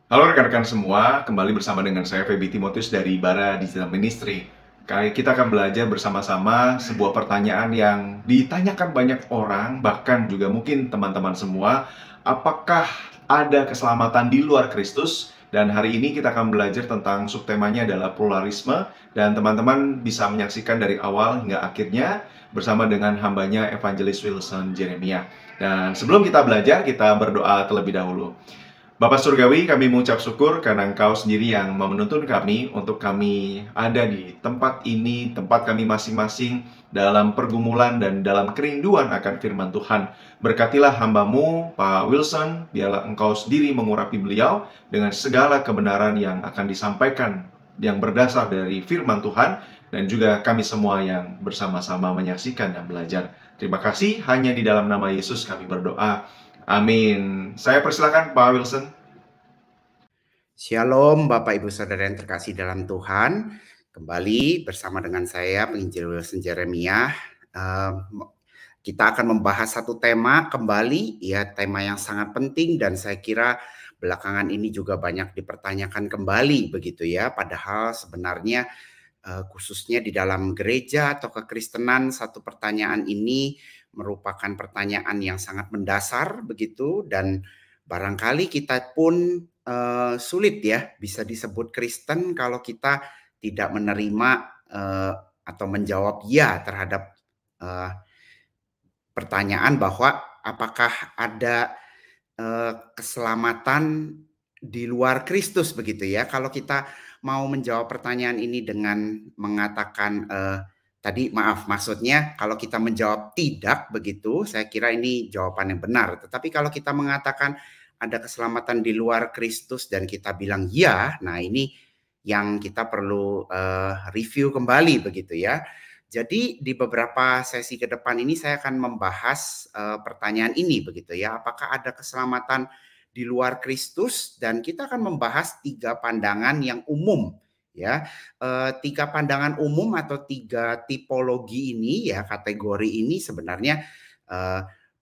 Halo rekan-rekan semua, kembali bersama dengan saya Feby Timotius dari Bara Digital Ministry. Kita akan belajar bersama-sama sebuah pertanyaan yang ditanyakan banyak orang, bahkan juga mungkin teman-teman semua. Apakah ada keselamatan di luar Kristus? Dan hari ini kita akan belajar tentang subtemanya adalah pluralisme. Dan teman-teman bisa menyaksikan dari awal hingga akhirnya bersama dengan hambanya Evangelis Wilson Jeremia. Dan sebelum kita belajar, kita berdoa terlebih dahulu. Bapak Surgawi, kami mengucap syukur karena Engkau sendiri yang menuntun kami untuk kami ada di tempat ini, tempat kami masing-masing dalam pergumulan dan dalam kerinduan akan firman Tuhan. Berkatilah hamba-Mu, Pak Wilson, biarlah Engkau sendiri mengurapi beliau dengan segala kebenaran yang akan disampaikan yang berdasar dari firman Tuhan, dan juga kami semua yang bersama-sama menyaksikan dan belajar. Terima kasih, hanya di dalam nama Yesus kami berdoa. Amin. Saya persilakan Pak Wilson. Shalom Bapak Ibu Saudara yang terkasih dalam Tuhan. Kembali bersama dengan saya Penginjil Wilson Jeremia. Kita akan membahas satu tema kembali, ya, tema yang sangat penting dan saya kira belakangan ini juga banyak dipertanyakan kembali begitu ya. Padahal sebenarnya khususnya di dalam gereja atau kekristenan, satu pertanyaan ini merupakan pertanyaan yang sangat mendasar begitu, dan barangkali kita pun sulit ya bisa disebut Kristen kalau kita tidak menerima atau menjawab ya terhadap pertanyaan bahwa apakah ada keselamatan di luar Kristus begitu ya. Kalau kita mau menjawab pertanyaan ini dengan mengatakan maksudnya kalau kita menjawab tidak begitu, saya kira ini jawaban yang benar. Tetapi kalau kita mengatakan ada keselamatan di luar Kristus dan kita bilang ya, nah ini yang kita perlu review kembali begitu ya. Jadi di beberapa sesi ke depan ini saya akan membahas pertanyaan ini begitu ya. Apakah ada keselamatan di luar Kristus? Dan kita akan membahas 3 pandangan yang umum ya. 3 pandangan umum atau 3 tipologi ini ya, kategori ini sebenarnya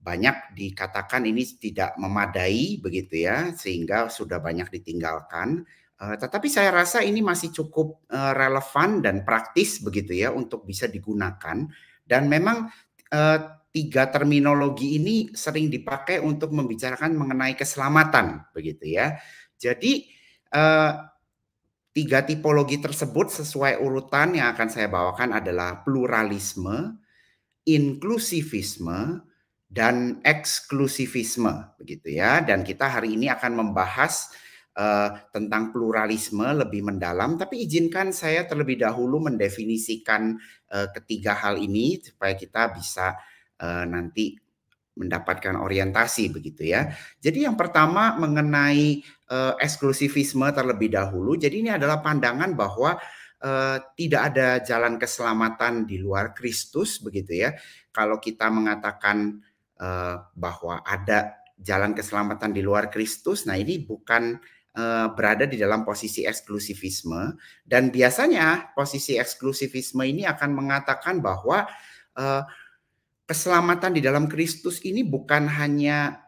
banyak dikatakan ini tidak memadai begitu ya, sehingga sudah banyak ditinggalkan. Tetapi saya rasa ini masih cukup relevan dan praktis begitu ya untuk bisa digunakan, dan memang 3 terminologi ini sering dipakai untuk membicarakan mengenai keselamatan begitu ya. Jadi 3 tipologi tersebut sesuai urutan yang akan saya bawakan adalah pluralisme, inklusivisme, dan eksklusivisme begitu ya. Dan kita hari ini akan membahas tentang pluralisme lebih mendalam, tapi izinkan saya terlebih dahulu mendefinisikan ketiga hal ini supaya kita bisa nanti mendapatkan orientasi begitu ya. Jadi yang pertama mengenai eksklusivisme terlebih dahulu. Jadi ini adalah pandangan bahwa tidak ada jalan keselamatan di luar Kristus begitu ya. Kalau kita mengatakan bahwa ada jalan keselamatan di luar Kristus, nah ini bukan berada di dalam posisi eksklusivisme, dan biasanya posisi eksklusivisme ini akan mengatakan bahwa keselamatan di dalam Kristus ini bukan hanya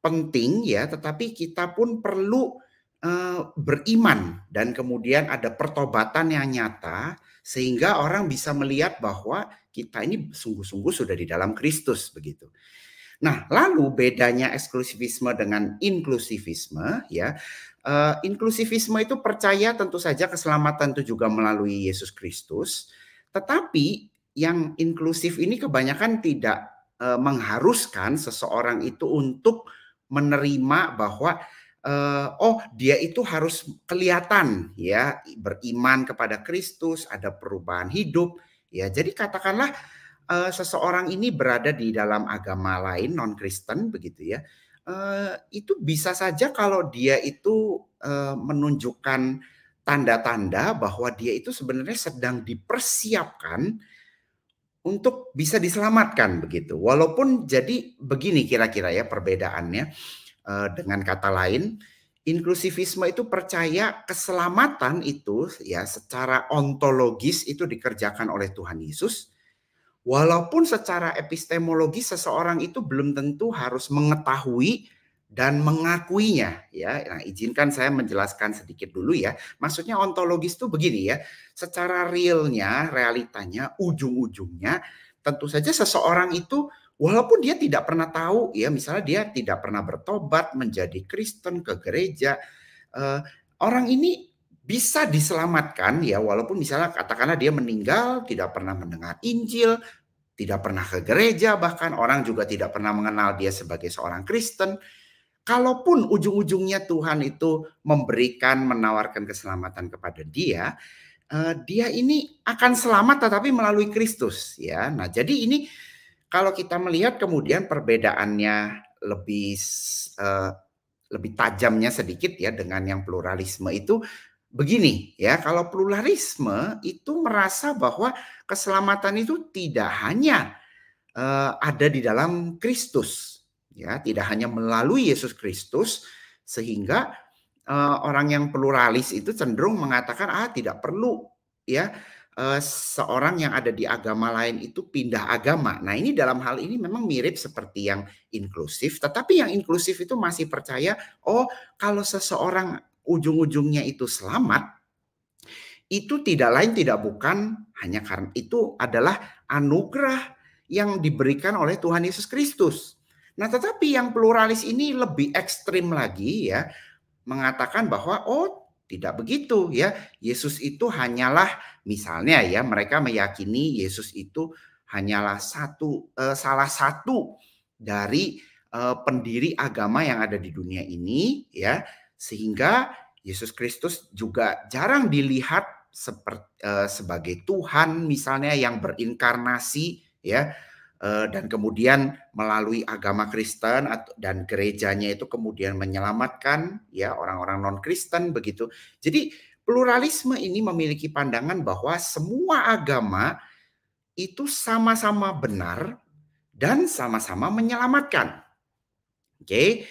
penting ya, tetapi kita pun perlu beriman dan kemudian ada pertobatan yang nyata sehingga orang bisa melihat bahwa kita ini sungguh-sungguh sudah di dalam Kristus begitu. Nah, lalu bedanya eksklusivisme dengan inklusivisme ya. Inklusivisme itu percaya tentu saja keselamatan itu juga melalui Yesus Kristus, tetapi yang inklusif ini kebanyakan tidak mengharuskan seseorang itu untuk menerima bahwa dia itu harus kelihatan ya beriman kepada Kristus, ada perubahan hidup ya. Jadi katakanlah seseorang ini berada di dalam agama lain non Kristen begitu ya. Itu bisa saja kalau dia itu menunjukkan tanda-tanda bahwa dia itu sebenarnya sedang dipersiapkan untuk bisa diselamatkan begitu. Walaupun jadi begini kira-kira ya perbedaannya. Dengan kata lain, inklusivisme itu percaya keselamatan itu ya secara ontologis itu dikerjakan oleh Tuhan Yesus. Walaupun secara epistemologis seseorang itu belum tentu harus mengetahui dan mengakuinya ya. Nah, izinkan saya menjelaskan sedikit dulu ya. Maksudnya ontologis itu begini ya. Secara realnya, realitanya, ujung-ujungnya tentu saja seseorang itu walaupun dia tidak pernah tahu ya, misalnya dia tidak pernah bertobat menjadi Kristen ke gereja, orang ini bisa diselamatkan ya, walaupun misalnya katakanlah dia meninggal tidak pernah mendengar Injil, tidak pernah ke gereja, bahkan orang juga tidak pernah mengenal dia sebagai seorang Kristen. Kalaupun ujung-ujungnya Tuhan itu memberikan, menawarkan keselamatan kepada dia, dia ini akan selamat tetapi melalui Kristus ya. Nah, jadi ini kalau kita melihat kemudian perbedaannya lebih lebih tajamnya sedikit ya dengan yang pluralisme itu begini ya. Kalau pluralisme itu merasa bahwa keselamatan itu tidak hanya ada di dalam Kristus ya, tidak hanya melalui Yesus Kristus, sehingga orang yang pluralis itu cenderung mengatakan tidak perlu ya seorang yang ada di agama lain itu pindah agama. Nah, ini dalam hal ini memang mirip seperti yang inklusif, tetapi yang inklusif itu masih percaya kalau seseorang ujung-ujungnya itu selamat, itu tidak lain tidak bukan hanya karena itu adalah anugerah yang diberikan oleh Tuhan Yesus Kristus. Nah, tetapi yang pluralis ini lebih ekstrim lagi ya, mengatakan bahwa tidak begitu ya. Yesus itu hanyalah misalnya ya, mereka meyakini Yesus itu hanyalah salah satu dari pendiri agama yang ada di dunia ini ya, sehingga Yesus Kristus juga jarang dilihat sebagai Tuhan misalnya yang berinkarnasi ya, dan kemudian melalui agama Kristen dan gerejanya itu kemudian menyelamatkan ya orang-orang non-Kristen begitu. Jadi pluralisme ini memiliki pandangan bahwa semua agama itu sama-sama benar dan sama-sama menyelamatkan. Oke.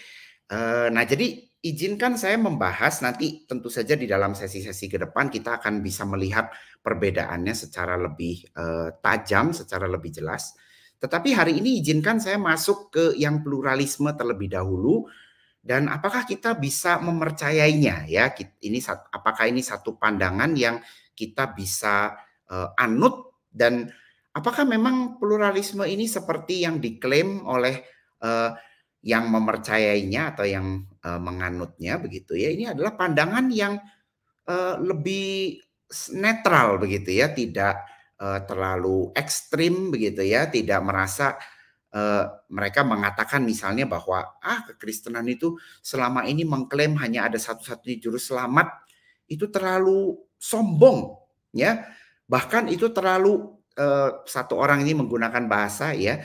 Nah, jadi izinkan saya membahas nanti tentu saja di dalam sesi-sesi ke depan kita akan bisa melihat perbedaannya secara lebih tajam, secara lebih jelas. Tetapi hari ini izinkan saya masuk ke yang pluralisme terlebih dahulu, dan apakah kita bisa mempercayainya ya? Apakah ini satu pandangan yang kita bisa anut, dan apakah memang pluralisme ini seperti yang diklaim oleh yang mempercayainya atau yang menganutnya begitu ya? Ini adalah pandangan yang lebih netral begitu ya, tidak terlalu ekstrim begitu ya, tidak merasa mereka mengatakan misalnya bahwa kekristenan itu selama ini mengklaim hanya ada satu-satunya juru selamat, itu terlalu sombong ya, bahkan itu terlalu satu orang ini menggunakan bahasa ya,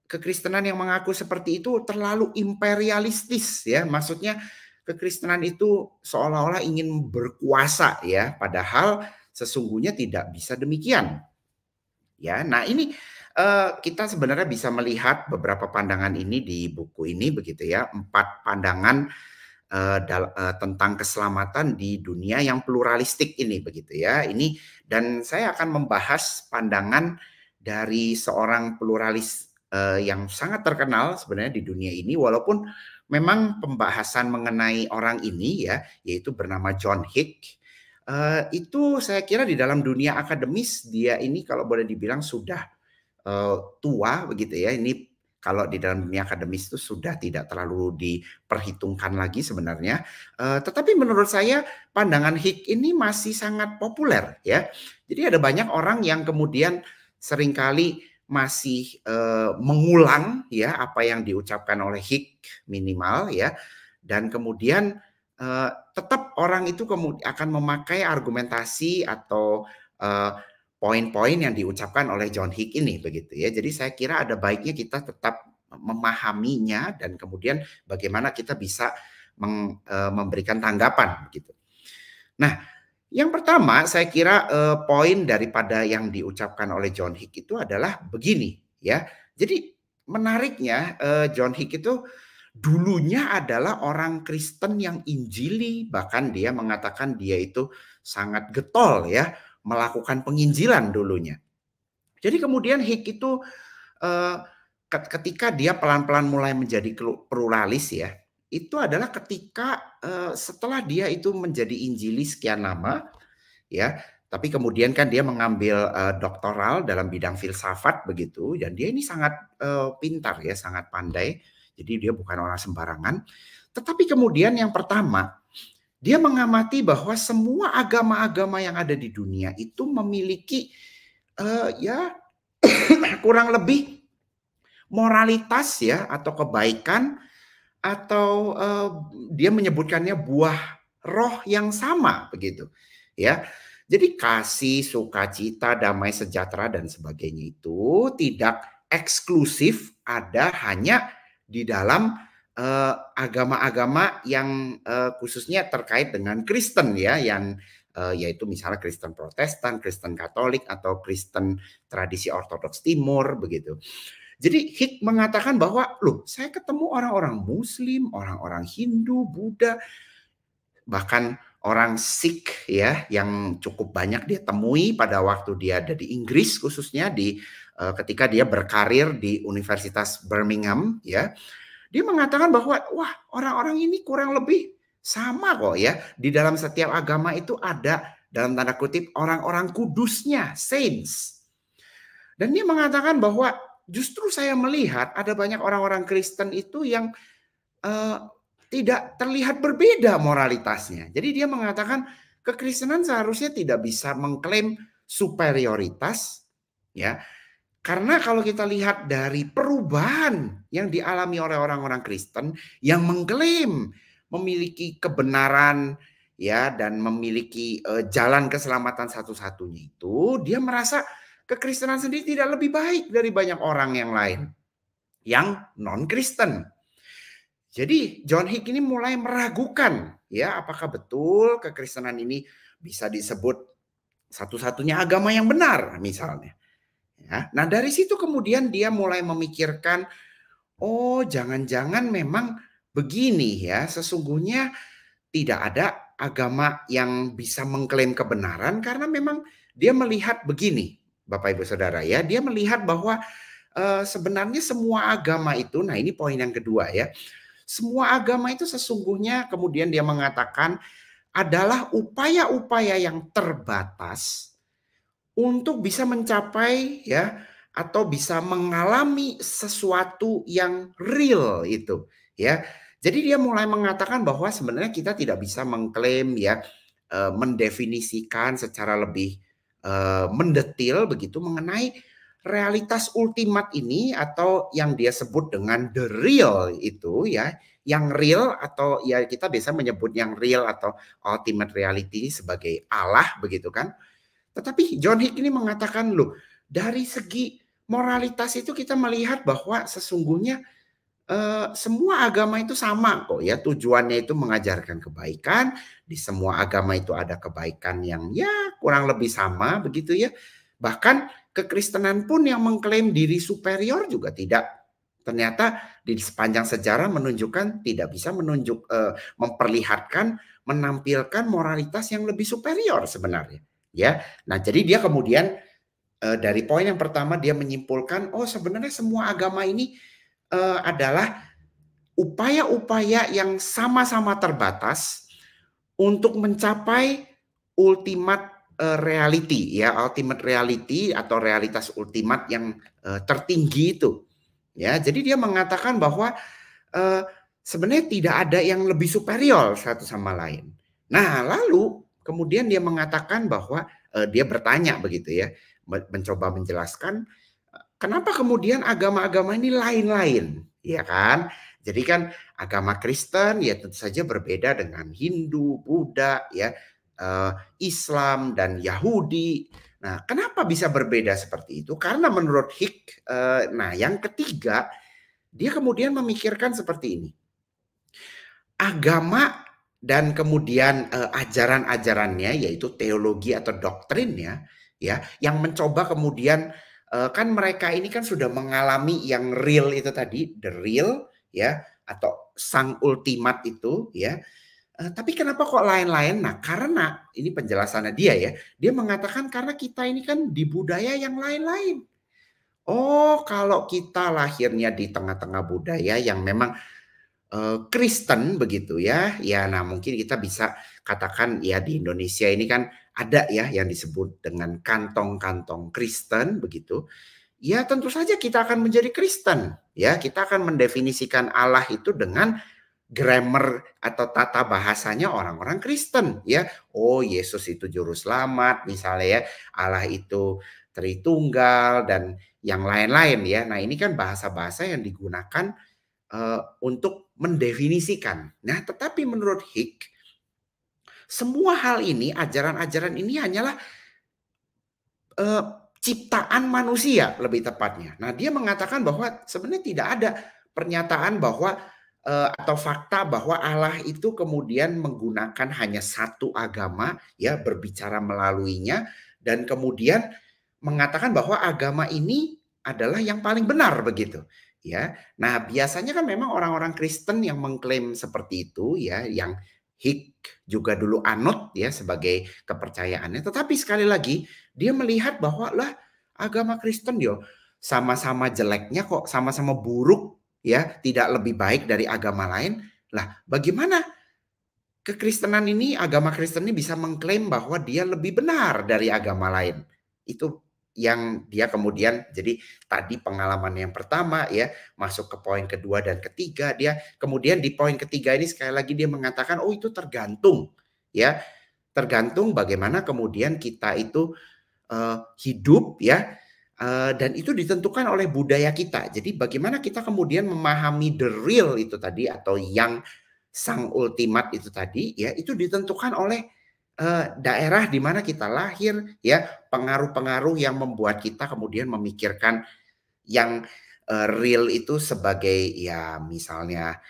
kekristenan yang mengaku seperti itu terlalu imperialistis ya, maksudnya kekristenan itu seolah-olah ingin berkuasa ya, padahal sesungguhnya tidak bisa demikian. Ya, nah ini kita sebenarnya bisa melihat beberapa pandangan ini di buku ini begitu ya, 4 pandangan tentang keselamatan di dunia yang pluralistik ini begitu ya. Ini dan saya akan membahas pandangan dari seorang pluralis yang sangat terkenal sebenarnya di dunia ini, walaupun memang pembahasan mengenai orang ini ya, yaitu bernama John Hick. Itu saya kira di dalam dunia akademis dia ini kalau boleh dibilang sudah tua begitu ya. Ini kalau di dalam dunia akademis itu sudah tidak terlalu diperhitungkan lagi sebenarnya. Tetapi menurut saya pandangan Hick ini masih sangat populer ya. Jadi ada banyak orang yang kemudian seringkali masih mengulang ya apa yang diucapkan oleh Hick minimal ya, dan kemudian tetap orang itu kemudian akan memakai argumentasi atau poin-poin yang diucapkan oleh John Hick ini begitu ya. Jadi saya kira ada baiknya kita tetap memahaminya dan kemudian bagaimana kita bisa memberikan tanggapan gitu. Nah, yang pertama saya kira poin daripada yang diucapkan oleh John Hick itu adalah begini ya. Jadi menariknya John Hick itu dulunya adalah orang Kristen yang Injili, bahkan dia mengatakan dia itu sangat getol ya melakukan penginjilan dulunya. Jadi kemudian Hick itu ketika dia pelan-pelan mulai menjadi pluralis ya, itu adalah ketika setelah dia itu menjadi injili sekian lama, ya, tapi kemudian kan dia mengambil doktoral dalam bidang filsafat begitu, dan dia ini sangat pintar ya, sangat pandai. Jadi dia bukan orang sembarangan. Tetapi kemudian yang pertama, dia mengamati bahwa semua agama-agama yang ada di dunia itu memiliki ya kurang lebih moralitas ya atau kebaikan atau dia menyebutkannya buah roh yang sama begitu ya. Jadi kasih, sukacita, damai sejahtera dan sebagainya itu tidak eksklusif ada hanya di dalam agama-agama yang khususnya terkait dengan Kristen ya, yang yaitu misalnya Kristen Protestan, Kristen Katolik atau Kristen tradisi Ortodoks Timur begitu. Jadi Hik mengatakan bahwa, loh, saya ketemu orang-orang Muslim, orang-orang Hindu, Buddha, bahkan orang Sikh ya yang cukup banyak dia temui pada waktu dia ada di Inggris, khususnya di ketika dia berkarir di Universitas Birmingham ya. Dia mengatakan bahwa wah, orang-orang ini kurang lebih sama kok ya. Di dalam setiap agama itu ada dalam tanda kutip orang-orang kudusnya, saints. Dan dia mengatakan bahwa justru saya melihat ada banyak orang-orang Kristen itu yang tidak terlihat berbeda moralitasnya. Jadi dia mengatakan kekristenan seharusnya tidak bisa mengklaim superioritas, ya. Karena kalau kita lihat dari perubahan yang dialami oleh orang-orang Kristen yang mengklaim memiliki kebenaran, ya, dan memiliki jalan keselamatan satu-satunya itu, dia merasa kekristenan sendiri tidak lebih baik dari banyak orang yang lain yang non-Kristen. Jadi John Hick ini mulai meragukan ya apakah betul kekristenan ini bisa disebut satu-satunya agama yang benar misalnya. Ya. Nah dari situ kemudian dia mulai memikirkan, oh jangan-jangan memang begini ya, sesungguhnya tidak ada agama yang bisa mengklaim kebenaran karena memang dia melihat begini. Bapak Ibu Saudara ya, dia melihat bahwa sebenarnya semua agama itu, nah ini poin yang kedua ya, semua agama itu sesungguhnya kemudian dia mengatakan adalah upaya-upaya yang terbatas untuk bisa mencapai ya atau bisa mengalami sesuatu yang real itu ya. Jadi dia mulai mengatakan bahwa sebenarnya kita tidak bisa mengklaim ya mendefinisikan secara lebih mendetil begitu mengenai realitas ultimat ini atau yang dia sebut dengan the real itu ya, yang real atau ya kita biasa menyebut yang real atau ultimate reality sebagai Allah begitu kan. Tetapi John Hick ini mengatakan loh, dari segi moralitas itu kita melihat bahwa sesungguhnya semua agama itu sama kok ya, tujuannya itu mengajarkan kebaikan, di semua agama itu ada kebaikan yang ya kurang lebih sama begitu ya. Bahkan kekristenan pun yang mengklaim diri superior juga tidak, ternyata di sepanjang sejarah menunjukkan tidak bisa memperlihatkan, menampilkan moralitas yang lebih superior sebenarnya ya. Nah jadi dia kemudian dari poin yang pertama dia menyimpulkan, oh sebenarnya semua agama ini adalah upaya-upaya yang sama-sama terbatas untuk mencapai ultimate reality ya, ultimate reality atau realitas ultimat yang tertinggi itu. Ya, jadi dia mengatakan bahwa sebenarnya tidak ada yang lebih superior satu sama lain. Nah, lalu kemudian dia mengatakan bahwa dia bertanya begitu ya, mencoba menjelaskan kenapa kemudian agama-agama ini lain-lain, ya kan? Jadi kan agama Kristen ya tentu saja berbeda dengan Hindu, Buddha, ya, Islam dan Yahudi. Nah, kenapa bisa berbeda seperti itu? Karena menurut Hick, nah yang ketiga dia kemudian memikirkan seperti ini. Agama dan kemudian ajaran-ajarannya yaitu teologi atau doktrinnya, ya, yang mencoba kemudian kan mereka ini kan sudah mengalami yang real itu tadi, the real ya, atau sang ultimat itu ya. Tapi kenapa kok lain-lain? Nah, karena ini penjelasannya dia ya. Dia mengatakan karena kita ini kan di budaya yang lain-lain. Oh, kalau kita lahirnya di tengah-tengah budaya yang memang Kristen begitu ya. Ya, nah mungkin kita bisa katakan ya di Indonesia ini kan ada ya yang disebut dengan kantong-kantong Kristen begitu. Ya tentu saja kita akan menjadi Kristen. Ya, kita akan mendefinisikan Allah itu dengan grammar atau tata bahasanya orang-orang Kristen ya. Oh, Yesus itu juru selamat misalnya ya. Allah itu Tritunggal dan yang lain-lain ya. Nah, ini kan bahasa-bahasa yang digunakan untuk mendefinisikan. Nah, tetapi menurut Hick, semua hal ini, ajaran-ajaran ini hanyalah uh, ciptaan manusia lebih tepatnya. Nah, dia mengatakan bahwa sebenarnya tidak ada pernyataan bahwa atau fakta bahwa Allah itu kemudian menggunakan hanya satu agama ya berbicara melaluinya dan kemudian mengatakan bahwa agama ini adalah yang paling benar begitu ya. Nah, biasanya kan memang orang-orang Kristen yang mengklaim seperti itu ya, yang Hick juga dulu anut ya sebagai kepercayaannya. Tetapi sekali lagi dia melihat bahwa lah agama Kristen yo sama-sama jeleknya kok, sama-sama buruk ya, tidak lebih baik dari agama lain. Lah, bagaimana kekristenan ini, agama Kristen ini bisa mengklaim bahwa dia lebih benar dari agama lain? Itu yang dia kemudian, jadi tadi pengalaman yang pertama ya, masuk ke poin kedua dan ketiga, dia kemudian di poin ketiga ini sekali lagi dia mengatakan oh itu tergantung ya, tergantung bagaimana kemudian kita itu hidup ya, dan itu ditentukan oleh budaya kita. Jadi bagaimana kita kemudian memahami the real itu tadi atau yang sang ultimat itu tadi ya, itu ditentukan oleh daerah di mana kita lahir ya, pengaruh-pengaruh yang membuat kita kemudian memikirkan yang real itu sebagai ya misalnya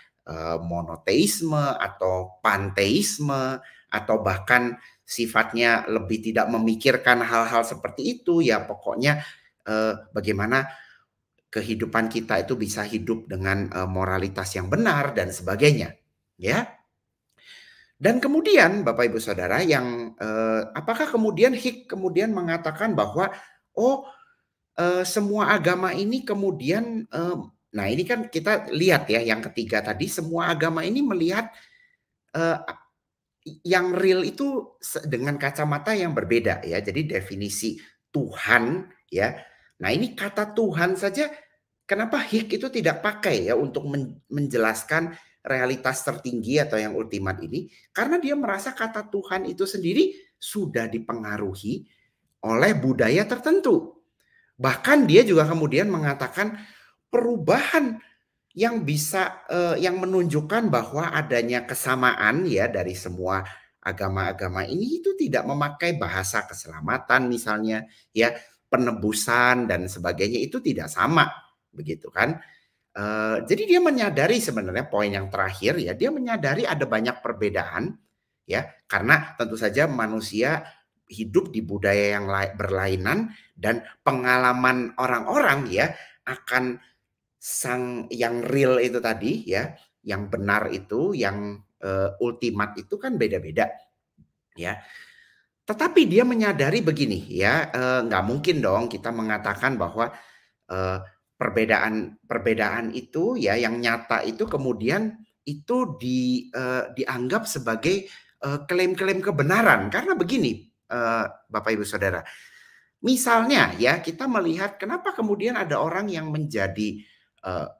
monoteisme atau panteisme atau bahkan sifatnya lebih tidak memikirkan hal-hal seperti itu ya, pokoknya bagaimana kehidupan kita itu bisa hidup dengan moralitas yang benar dan sebagainya ya. Dan kemudian Bapak Ibu Saudara yang apakah kemudian Hick kemudian mengatakan bahwa oh semua agama ini kemudian nah ini kan kita lihat ya yang ketiga tadi, semua agama ini melihat eh, yang real itu dengan kacamata yang berbeda ya. Jadi definisi Tuhan ya. Nah, ini kata Tuhan saja kenapa Hick itu tidak pakai ya untuk menjelaskan realitas tertinggi atau yang ultimat ini? Karena dia merasa kata Tuhan itu sendiri sudah dipengaruhi oleh budaya tertentu. Bahkan dia juga kemudian mengatakan perubahan yang bisa yang menunjukkan bahwa adanya kesamaan ya dari semua agama-agama ini itu tidak memakai bahasa keselamatan misalnya ya, penebusan dan sebagainya itu tidak sama begitu kan. Jadi dia menyadari sebenarnya poin yang terakhir ya, dia menyadari ada banyak perbedaan ya, karena tentu saja manusia hidup di budaya yang berlainan dan pengalaman orang-orang ya akan sang yang real itu tadi ya, yang benar itu, yang ultimat itu kan beda-beda ya. Tetapi dia menyadari begini ya, nggak mungkin dong kita mengatakan bahwa perbedaan itu ya yang nyata itu kemudian itu dianggap sebagai klaim-klaim kebenaran, karena begini Bapak Ibu Saudara, misalnya ya kita melihat kenapa kemudian ada orang yang menjadi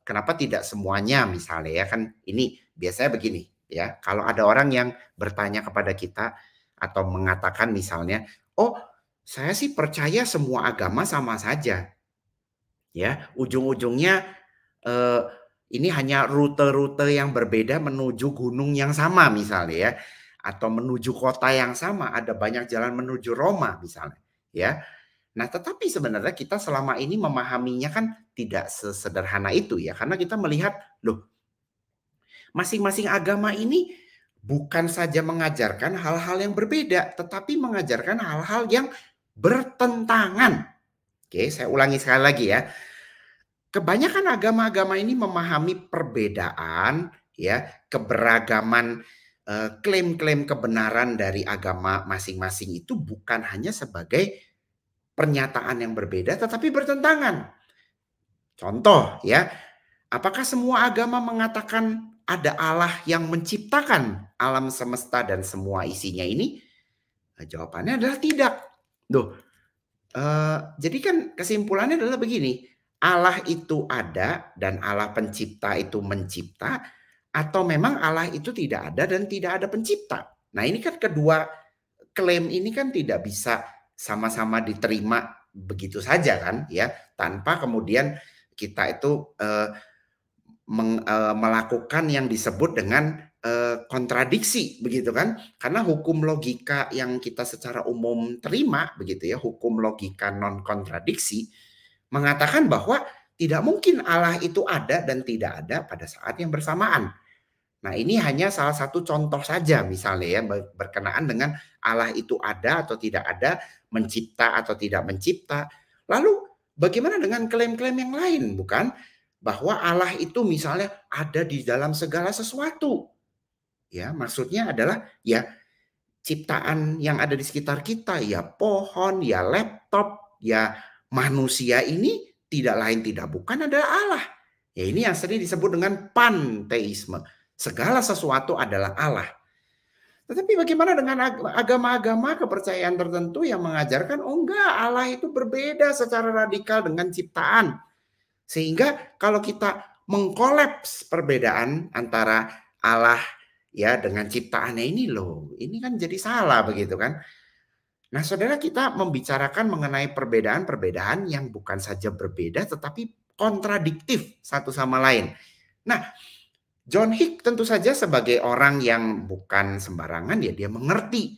kenapa tidak semuanya misalnya ya, kan ini biasanya begini ya, kalau ada orang yang bertanya kepada kita atau mengatakan misalnya, oh saya sih percaya semua agama sama saja ya, ujung-ujungnya eh, ini hanya rute-rute yang berbeda menuju gunung yang sama misalnya ya, atau menuju kota yang sama, ada banyak jalan menuju Roma misalnya ya. Nah, tetapi sebenarnya kita selama ini memahaminya kan tidak sesederhana itu ya, karena kita melihat loh, masing-masing agama ini bukan saja mengajarkan hal-hal yang berbeda, tetapi mengajarkan hal-hal yang bertentangan. Oke, saya ulangi sekali lagi ya. Kebanyakan agama-agama ini memahami perbedaan ya, keberagaman klaim-klaim kebenaran dari agama masing-masing itu bukan hanya sebagai pernyataan yang berbeda tetapi bertentangan. Contoh ya, apakah semua agama mengatakan ada Allah yang menciptakan alam semesta dan semua isinya ini? Jawabannya adalah tidak. Loh, jadi kan kesimpulannya adalah begini, Allah itu ada dan Allah pencipta itu mencipta, atau memang Allah itu tidak ada dan tidak ada pencipta. Nah ini kan kedua klaim ini kan tidak bisa sama-sama diterima begitu saja kan ya, tanpa kemudian kita itu melakukan yang disebut dengan kontradiksi begitu kan, karena hukum logika yang kita secara umum terima begitu ya, hukum logika non kontradiksi mengatakan bahwa tidak mungkin Allah itu ada dan tidak ada pada saat yang bersamaan. Nah ini hanya salah satu contoh saja misalnya ya, berkenaan dengan Allah itu ada atau tidak ada, mencipta atau tidak mencipta. Lalu bagaimana dengan klaim-klaim yang lain, bukan? Bahwa Allah itu misalnya ada di dalam segala sesuatu. Ya, maksudnya adalah ya ciptaan yang ada di sekitar kita, ya pohon, ya laptop, ya manusia ini tidak lain tidak bukan adalah Allah. Ya ini yang sering disebut dengan panteisme. Segala sesuatu adalah Allah. Tetapi bagaimana dengan agama-agama kepercayaan tertentu yang mengajarkan, oh enggak, Allah itu berbeda secara radikal dengan ciptaan. Sehingga kalau kita mengkolaps perbedaan antara Allah ya dengan ciptaannya ini loh, ini kan jadi salah begitu kan. Nah saudara, kita membicarakan mengenai perbedaan-perbedaan yang bukan saja berbeda tetapi kontradiktif satu sama lain. Nah John Hick tentu saja sebagai orang yang bukan sembarangan ya dia mengerti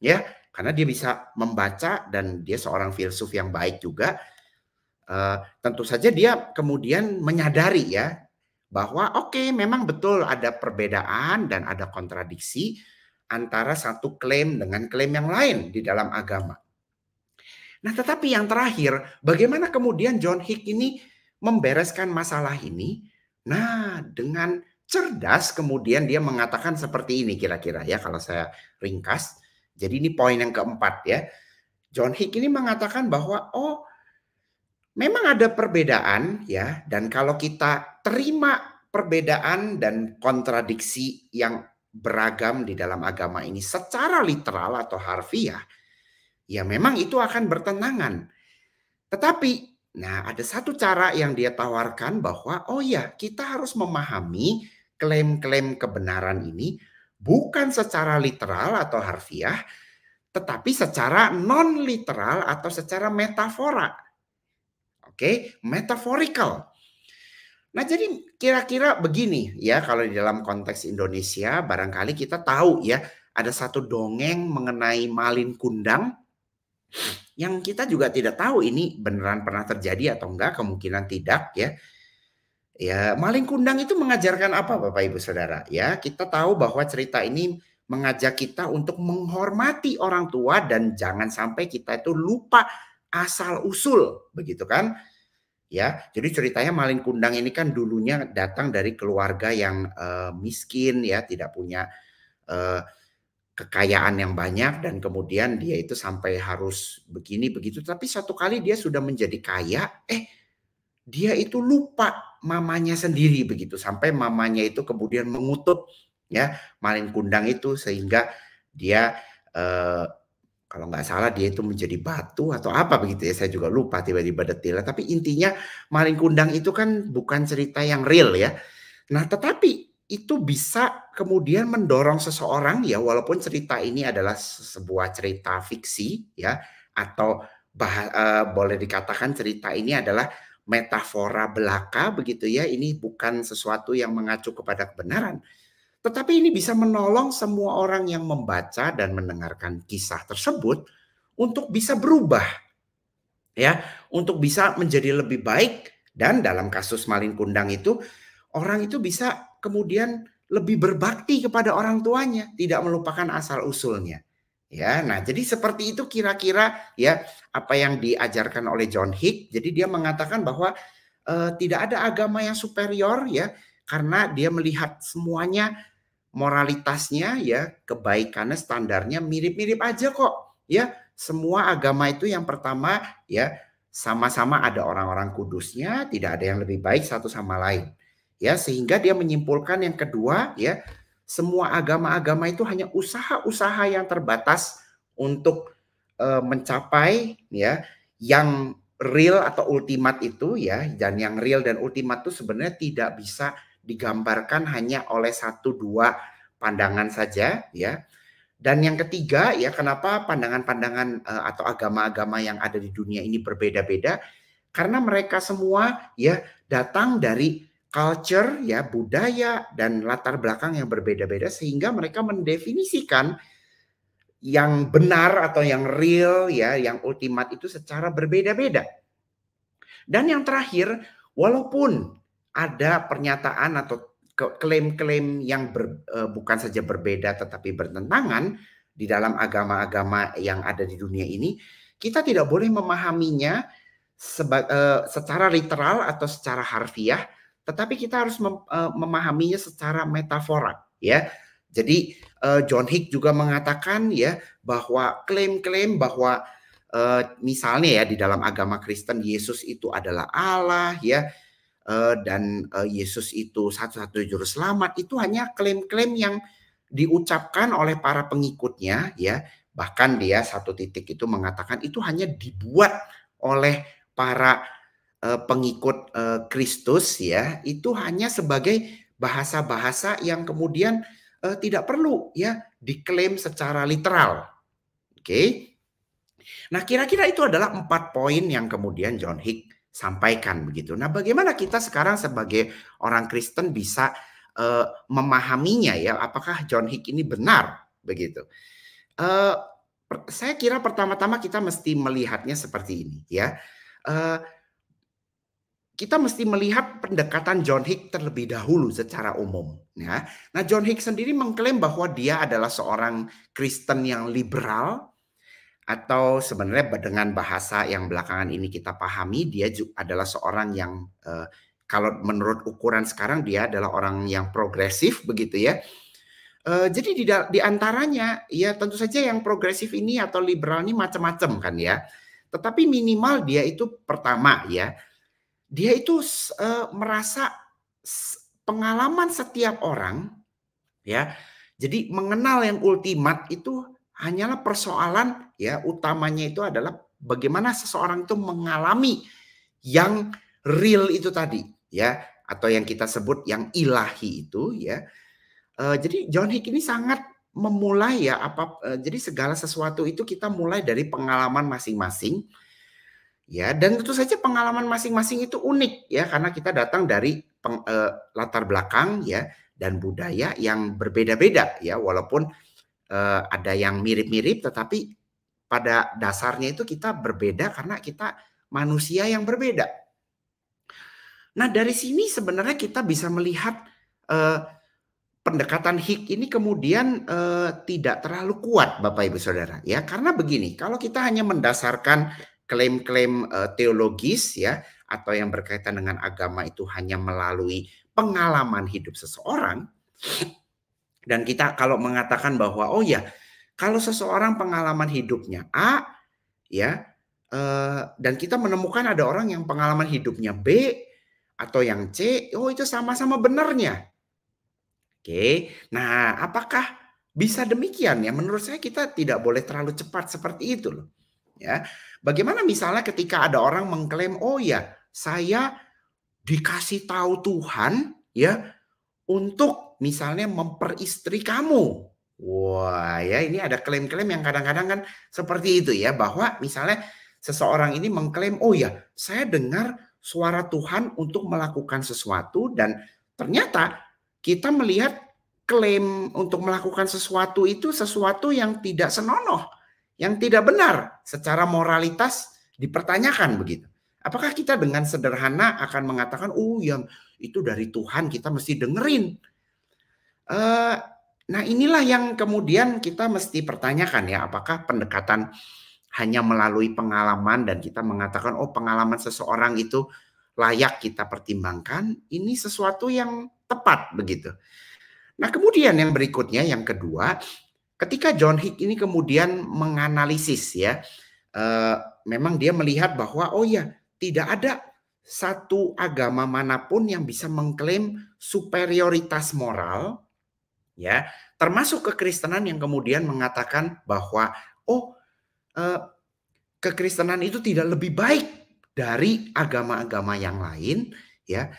ya, karena dia bisa membaca dan dia seorang filsuf yang baik juga. Tentu saja dia kemudian menyadari ya bahwa oke, memang betul ada perbedaan dan ada kontradiksi antara satu klaim dengan klaim yang lain di dalam agama. Nah, tetapi yang terakhir, bagaimana kemudian John Hick ini membereskan masalah ini? Nah, dengan cerdas kemudian dia mengatakan seperti ini kira-kira ya kalau saya ringkas. Jadi ini poin yang keempat ya. John Hick ini mengatakan bahwa memang ada perbedaan ya, dan kalau kita terima perbedaan dan kontradiksi yang beragam di dalam agama ini secara literal atau harfiah, ya memang itu akan bertentangan. Tetapi, nah ada satu cara yang dia tawarkan bahwa oh ya kita harus memahami klaim-klaim kebenaran ini bukan secara literal atau harfiah, tetapi secara non literal atau secara metafora. Oke, metaphorical. Nah, jadi kira-kira begini ya, kalau di dalam konteks Indonesia barangkali kita tahu ya, ada satu dongeng mengenai Malin Kundang yang kita juga tidak tahu ini beneran pernah terjadi atau enggak, kemungkinan tidak ya. Ya, Malin Kundang itu mengajarkan apa Bapak Ibu Saudara? Ya, kita tahu bahwa cerita ini mengajak kita untuk menghormati orang tua dan jangan sampai kita itu lupa asal usul, begitu kan? Ya, jadi ceritanya Malin Kundang ini kan dulunya datang dari keluarga yang miskin ya, tidak punya kekayaan yang banyak dan kemudian dia itu sampai harus begini begitu. Tapi satu kali dia sudah menjadi kaya, dia itu lupa mamanya sendiri begitu sampai mamanya itu kemudian mengutuk ya Malin Kundang itu sehingga dia kalau nggak salah dia itu menjadi batu atau apa begitu ya, saya juga lupa tiba-tiba detailnya. Tapi intinya Malin Kundang itu kan bukan cerita yang real ya. Nah tetapi itu bisa kemudian mendorong seseorang ya, walaupun cerita ini adalah sebuah cerita fiksi ya, atau boleh dikatakan cerita ini adalah metafora belaka begitu ya, ini bukan sesuatu yang mengacu kepada kebenaran. Tetapi ini bisa menolong semua orang yang membaca dan mendengarkan kisah tersebut untuk bisa berubah. Ya, untuk bisa menjadi lebih baik, dan dalam kasus Malin Kundang itu orang itu bisa kemudian lebih berbakti kepada orang tuanya, tidak melupakan asal usulnya. Ya, nah jadi seperti itu kira-kira ya apa yang diajarkan oleh John Hick. Jadi dia mengatakan bahwa tidak ada agama yang superior ya, karena dia melihat semuanya moralitasnya ya, kebaikannya, standarnya mirip-mirip aja kok ya. Semua agama itu yang pertama ya sama-sama ada orang-orang kudusnya, tidak ada yang lebih baik satu sama lain ya, sehingga dia menyimpulkan yang kedua, ya, semua agama-agama itu hanya usaha-usaha yang terbatas untuk mencapai, ya, yang real atau ultimat itu, ya, dan yang real dan ultimat itu sebenarnya tidak bisa digambarkan hanya oleh satu dua pandangan saja, ya. Dan yang ketiga, ya, kenapa pandangan-pandangan atau agama-agama yang ada di dunia ini berbeda-beda? Karena mereka semua, ya, datang dari culture, ya, budaya dan latar belakang yang berbeda-beda, sehingga mereka mendefinisikan yang benar atau yang real, ya, yang ultimat itu secara berbeda-beda. Dan yang terakhir, walaupun ada pernyataan atau klaim-klaim yang bukan saja berbeda tetapi bertentangan di dalam agama-agama yang ada di dunia ini, kita tidak boleh memahaminya secara literal atau secara harfiah, tetapi kita harus memahaminya secara metafora, ya. Jadi John Hick juga mengatakan, ya, bahwa klaim-klaim bahwa misalnya, ya, di dalam agama Kristen Yesus itu adalah Allah, ya, dan Yesus itu satu-satunya juru selamat, itu hanya klaim-klaim yang diucapkan oleh para pengikutnya, ya. Bahkan dia satu titik itu mengatakan itu hanya dibuat oleh para pengikut Kristus, ya, itu hanya sebagai bahasa-bahasa yang kemudian tidak perlu, ya, diklaim secara literal. Oke. Nah, kira-kira itu adalah 4 poin yang kemudian John Hick sampaikan begitu. Nah, bagaimana kita sekarang sebagai orang Kristen bisa memahaminya, ya? Apakah John Hick ini benar begitu? Saya kira pertama-tama kita mesti melihatnya seperti ini, ya. Kita mesti melihat pendekatan John Hick terlebih dahulu secara umum, ya. Nah, John Hick sendiri mengklaim bahwa dia adalah seorang Kristen yang liberal, atau sebenarnya dengan bahasa yang belakangan ini kita pahami, dia juga adalah seorang yang kalau menurut ukuran sekarang dia adalah orang yang progresif begitu, ya. Jadi di antaranya, ya, tentu saja yang progresif ini atau liberal ini macam-macam kan, ya. Tetapi minimal dia itu pertama, ya, dia itu merasa pengalaman setiap orang, ya. Jadi mengenal yang ultimat itu hanyalah persoalan, ya, utamanya itu adalah bagaimana seseorang itu mengalami yang real itu tadi, ya, atau yang kita sebut yang ilahi itu, ya. Jadi John Hick ini sangat memulai, ya, jadi segala sesuatu itu kita mulai dari pengalaman masing-masing, ya, dan tentu saja pengalaman masing-masing itu unik, ya, karena kita datang dari latar belakang, ya, dan budaya yang berbeda-beda, ya, walaupun ada yang mirip-mirip, tetapi pada dasarnya itu kita berbeda karena kita manusia yang berbeda. Nah, dari sini sebenarnya kita bisa melihat pendekatan Hick ini kemudian tidak terlalu kuat, Bapak Ibu Saudara, ya, karena begini, kalau kita hanya mendasarkan klaim-klaim teologis, ya, atau yang berkaitan dengan agama itu hanya melalui pengalaman hidup seseorang, dan kita kalau mengatakan bahwa oh ya, kalau seseorang pengalaman hidupnya A, ya, dan kita menemukan ada orang yang pengalaman hidupnya B atau yang C, oh itu sama-sama benarnya. Oke, nah apakah bisa demikian, ya? Menurut saya kita tidak boleh terlalu cepat seperti itu loh, ya. Bagaimana misalnya ketika ada orang mengklaim, oh ya, saya dikasih tahu Tuhan, ya, untuk misalnya memperistri kamu. Wah, ya, ini ada klaim-klaim yang kadang-kadang kan seperti itu, ya, bahwa misalnya seseorang ini mengklaim, oh ya, saya dengar suara Tuhan untuk melakukan sesuatu, dan ternyata kita melihat klaim untuk melakukan sesuatu itu sesuatu yang tidak senonoh, yang tidak benar secara moralitas dipertanyakan begitu. Apakah kita dengan sederhana akan mengatakan, oh yang itu dari Tuhan kita mesti dengerin? Nah, inilah yang kemudian kita mesti pertanyakan, ya, apakah pendekatan hanya melalui pengalaman dan kita mengatakan, oh pengalaman seseorang itu layak kita pertimbangkan, ini sesuatu yang tepat begitu. Nah, kemudian yang berikutnya, yang kedua, ketika John Hick ini kemudian menganalisis, ya, memang dia melihat bahwa oh ya, tidak ada satu agama manapun yang bisa mengklaim superioritas moral, ya, termasuk kekristenan yang kemudian mengatakan bahwa oh, kekristenan itu tidak lebih baik dari agama-agama yang lain, ya.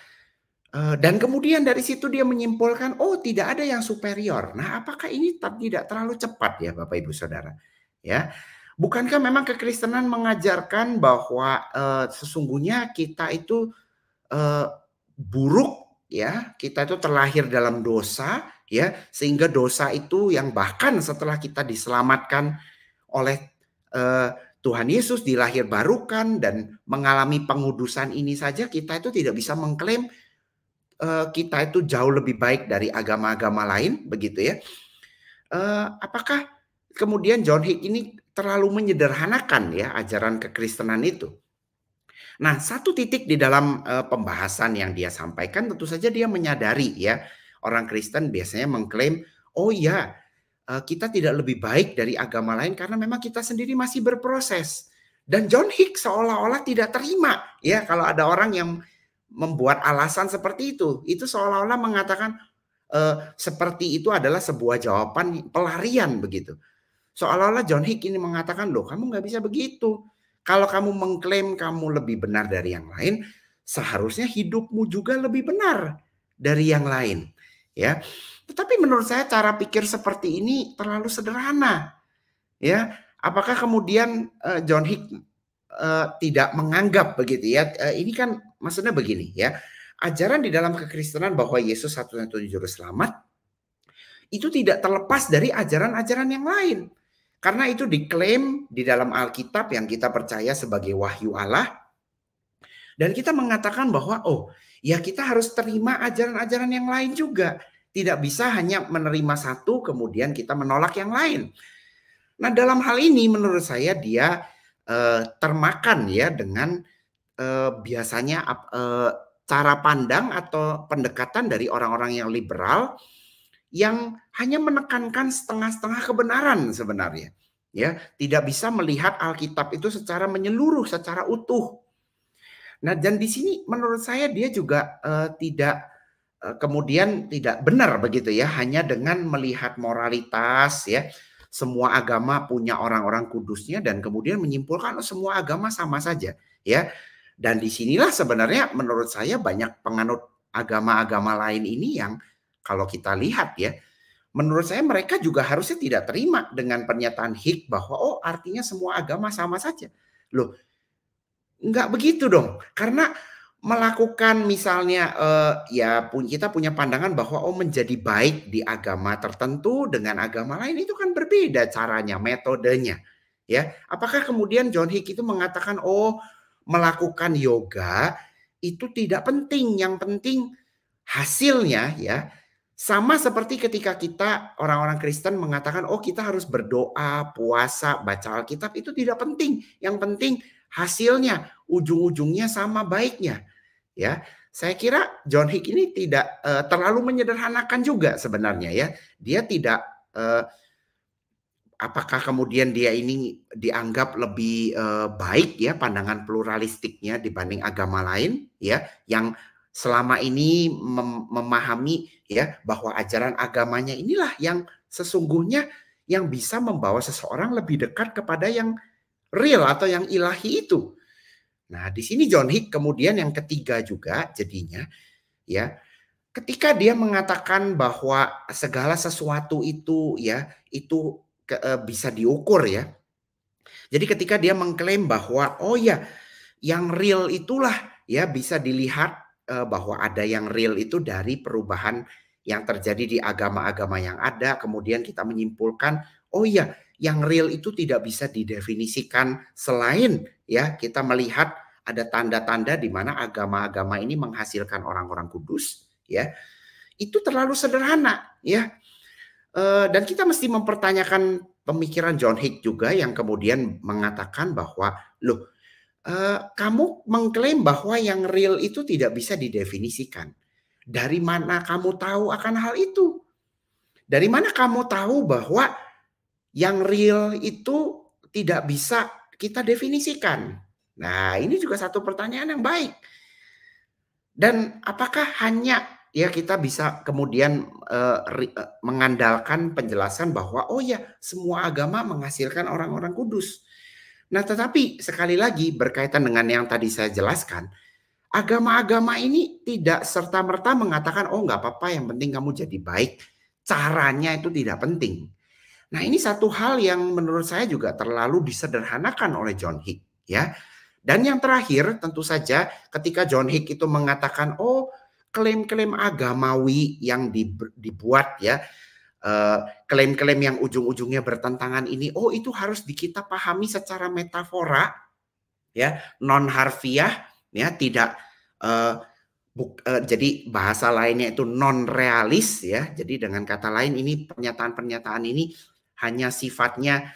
Dan kemudian dari situ dia menyimpulkan, oh tidak ada yang superior. Nah, apakah ini tidak terlalu cepat ya Bapak Ibu Saudara? Ya, bukankah memang kekristenan mengajarkan bahwa sesungguhnya kita itu buruk, ya, kita itu terlahir dalam dosa, ya, sehingga dosa itu yang bahkan setelah kita diselamatkan oleh Tuhan Yesus, dilahir barukan dan mengalami pengudusan ini saja, kita itu tidak bisa mengklaim kita itu jauh lebih baik dari agama-agama lain, begitu ya. Apakah kemudian John Hick ini terlalu menyederhanakan ya ajaran kekristenan itu? Nah, satu titik di dalam pembahasan yang dia sampaikan, tentu saja dia menyadari ya, orang Kristen biasanya mengklaim, oh ya, kita tidak lebih baik dari agama lain karena memang kita sendiri masih berproses. Dan John Hick seolah-olah tidak terima ya kalau ada orang yang membuat alasan seperti itu. Itu seolah-olah mengatakan seperti itu adalah sebuah jawaban pelarian begitu. Seolah-olah John Hick ini mengatakan, loh kamu nggak bisa begitu. Kalau kamu mengklaim kamu lebih benar dari yang lain, seharusnya hidupmu juga lebih benar dari yang lain. Ya, tetapi menurut saya cara pikir seperti ini terlalu sederhana. Ya, apakah kemudian John Hick tidak menganggap begitu ya? Ini kan maksudnya begini ya, ajaran di dalam kekristenan bahwa Yesus satu-satunya juru selamat itu tidak terlepas dari ajaran-ajaran yang lain. Karena itu diklaim di dalam Alkitab yang kita percaya sebagai wahyu Allah. Dan kita mengatakan bahwa oh ya kita harus terima ajaran-ajaran yang lain juga. Tidak bisa hanya menerima satu kemudian kita menolak yang lain. Nah dalam hal ini menurut saya dia termakan ya dengan biasanya cara pandang atau pendekatan dari orang-orang yang liberal yang hanya menekankan setengah-setengah kebenaran sebenarnya. Ya, tidak bisa melihat Alkitab itu secara menyeluruh, secara utuh. Nah, dan di sini menurut saya dia juga tidak kemudian tidak benar begitu ya, hanya dengan melihat moralitas ya. Semua agama punya orang-orang kudusnya dan kemudian menyimpulkan oh, semua agama sama saja ya. Dan disinilah sebenarnya menurut saya banyak penganut agama-agama lain ini yang kalau kita lihat ya, menurut saya mereka juga harusnya tidak terima dengan pernyataan Hick bahwa oh artinya semua agama sama saja. Loh, enggak begitu dong. Karena melakukan misalnya ya kita punya pandangan bahwa oh menjadi baik di agama tertentu dengan agama lain itu kan berbeda caranya, metodenya. Ya, apakah kemudian John Hick itu mengatakan oh melakukan yoga itu tidak penting, yang penting hasilnya ya. Sama seperti ketika kita orang-orang Kristen mengatakan oh kita harus berdoa, puasa, baca Alkitab itu tidak penting. Yang penting hasilnya, ujung-ujungnya sama baiknya. Ya, saya kira John Hick ini tidak terlalu menyederhanakan juga sebenarnya ya. Dia tidak apakah kemudian dia ini dianggap lebih baik ya pandangan pluralistiknya dibanding agama lain ya yang selama ini memahami ya bahwa ajaran agamanya inilah yang sesungguhnya yang bisa membawa seseorang lebih dekat kepada yang real atau yang ilahi itu. Nah, di sini John Hick kemudian yang ketiga juga jadinya ya, ketika dia mengatakan bahwa segala sesuatu itu ya itu bisa diukur ya. Jadi ketika dia mengklaim bahwa oh ya yang real itulah ya bisa dilihat bahwa ada yang real itu dari perubahan yang terjadi di agama-agama yang ada. Kemudian kita menyimpulkan oh ya yang real itu tidak bisa didefinisikan selain ya kita melihat ada tanda-tanda di mana agama-agama ini menghasilkan orang-orang kudus ya. Itu terlalu sederhana ya. Dan kita mesti mempertanyakan pemikiran John Hick juga yang kemudian mengatakan bahwa loh kamu mengklaim bahwa yang real itu tidak bisa didefinisikan. Dari mana kamu tahu akan hal itu? Dari mana kamu tahu bahwa yang real itu tidak bisa kita definisikan? Nah, ini juga satu pertanyaan yang baik. Dan apakah hanya ya kita bisa kemudian mengandalkan penjelasan bahwa oh ya semua agama menghasilkan orang-orang kudus. Nah, tetapi sekali lagi berkaitan dengan yang tadi saya jelaskan, agama-agama ini tidak serta-merta mengatakan oh nggak apa-apa yang penting kamu jadi baik. Caranya itu tidak penting. Nah, ini satu hal yang menurut saya juga terlalu disederhanakan oleh John Hick ya. Dan yang terakhir tentu saja ketika John Hick itu mengatakan oh klaim-klaim agamawi yang dibuat ya, klaim-klaim yang ujung-ujungnya bertentangan ini, oh itu harus kita pahami secara metafora ya, non harfiah ya, tidak jadi bahasa lainnya itu non realis ya. Jadi dengan kata lain ini pernyataan-pernyataan ini hanya sifatnya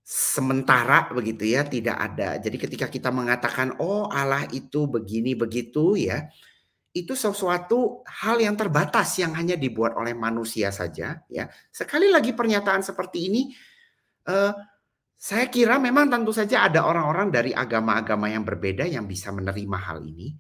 sementara begitu ya, tidak ada. Jadi ketika kita mengatakan oh Allah itu begini begitu ya, itu sesuatu hal yang terbatas yang hanya dibuat oleh manusia saja ya. Sekali lagi pernyataan seperti ini saya kira memang tentu saja ada orang-orang dari agama-agama yang berbeda yang bisa menerima hal ini.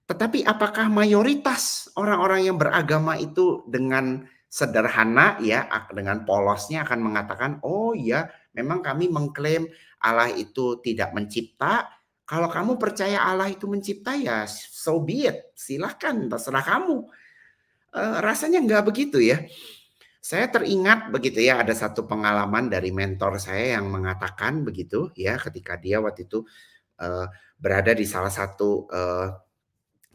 Tetapi apakah mayoritas orang-orang yang beragama itu dengan sederhana ya, dengan polosnya akan mengatakan, oh ya memang kami mengklaim Allah itu tidak mencipta. Kalau kamu percaya Allah itu mencipta ya so be it, silahkan terserah kamu. Rasanya nggak begitu ya. Saya teringat begitu ya, ada satu pengalaman dari mentor saya yang mengatakan begitu ya, ketika dia waktu itu berada di salah satu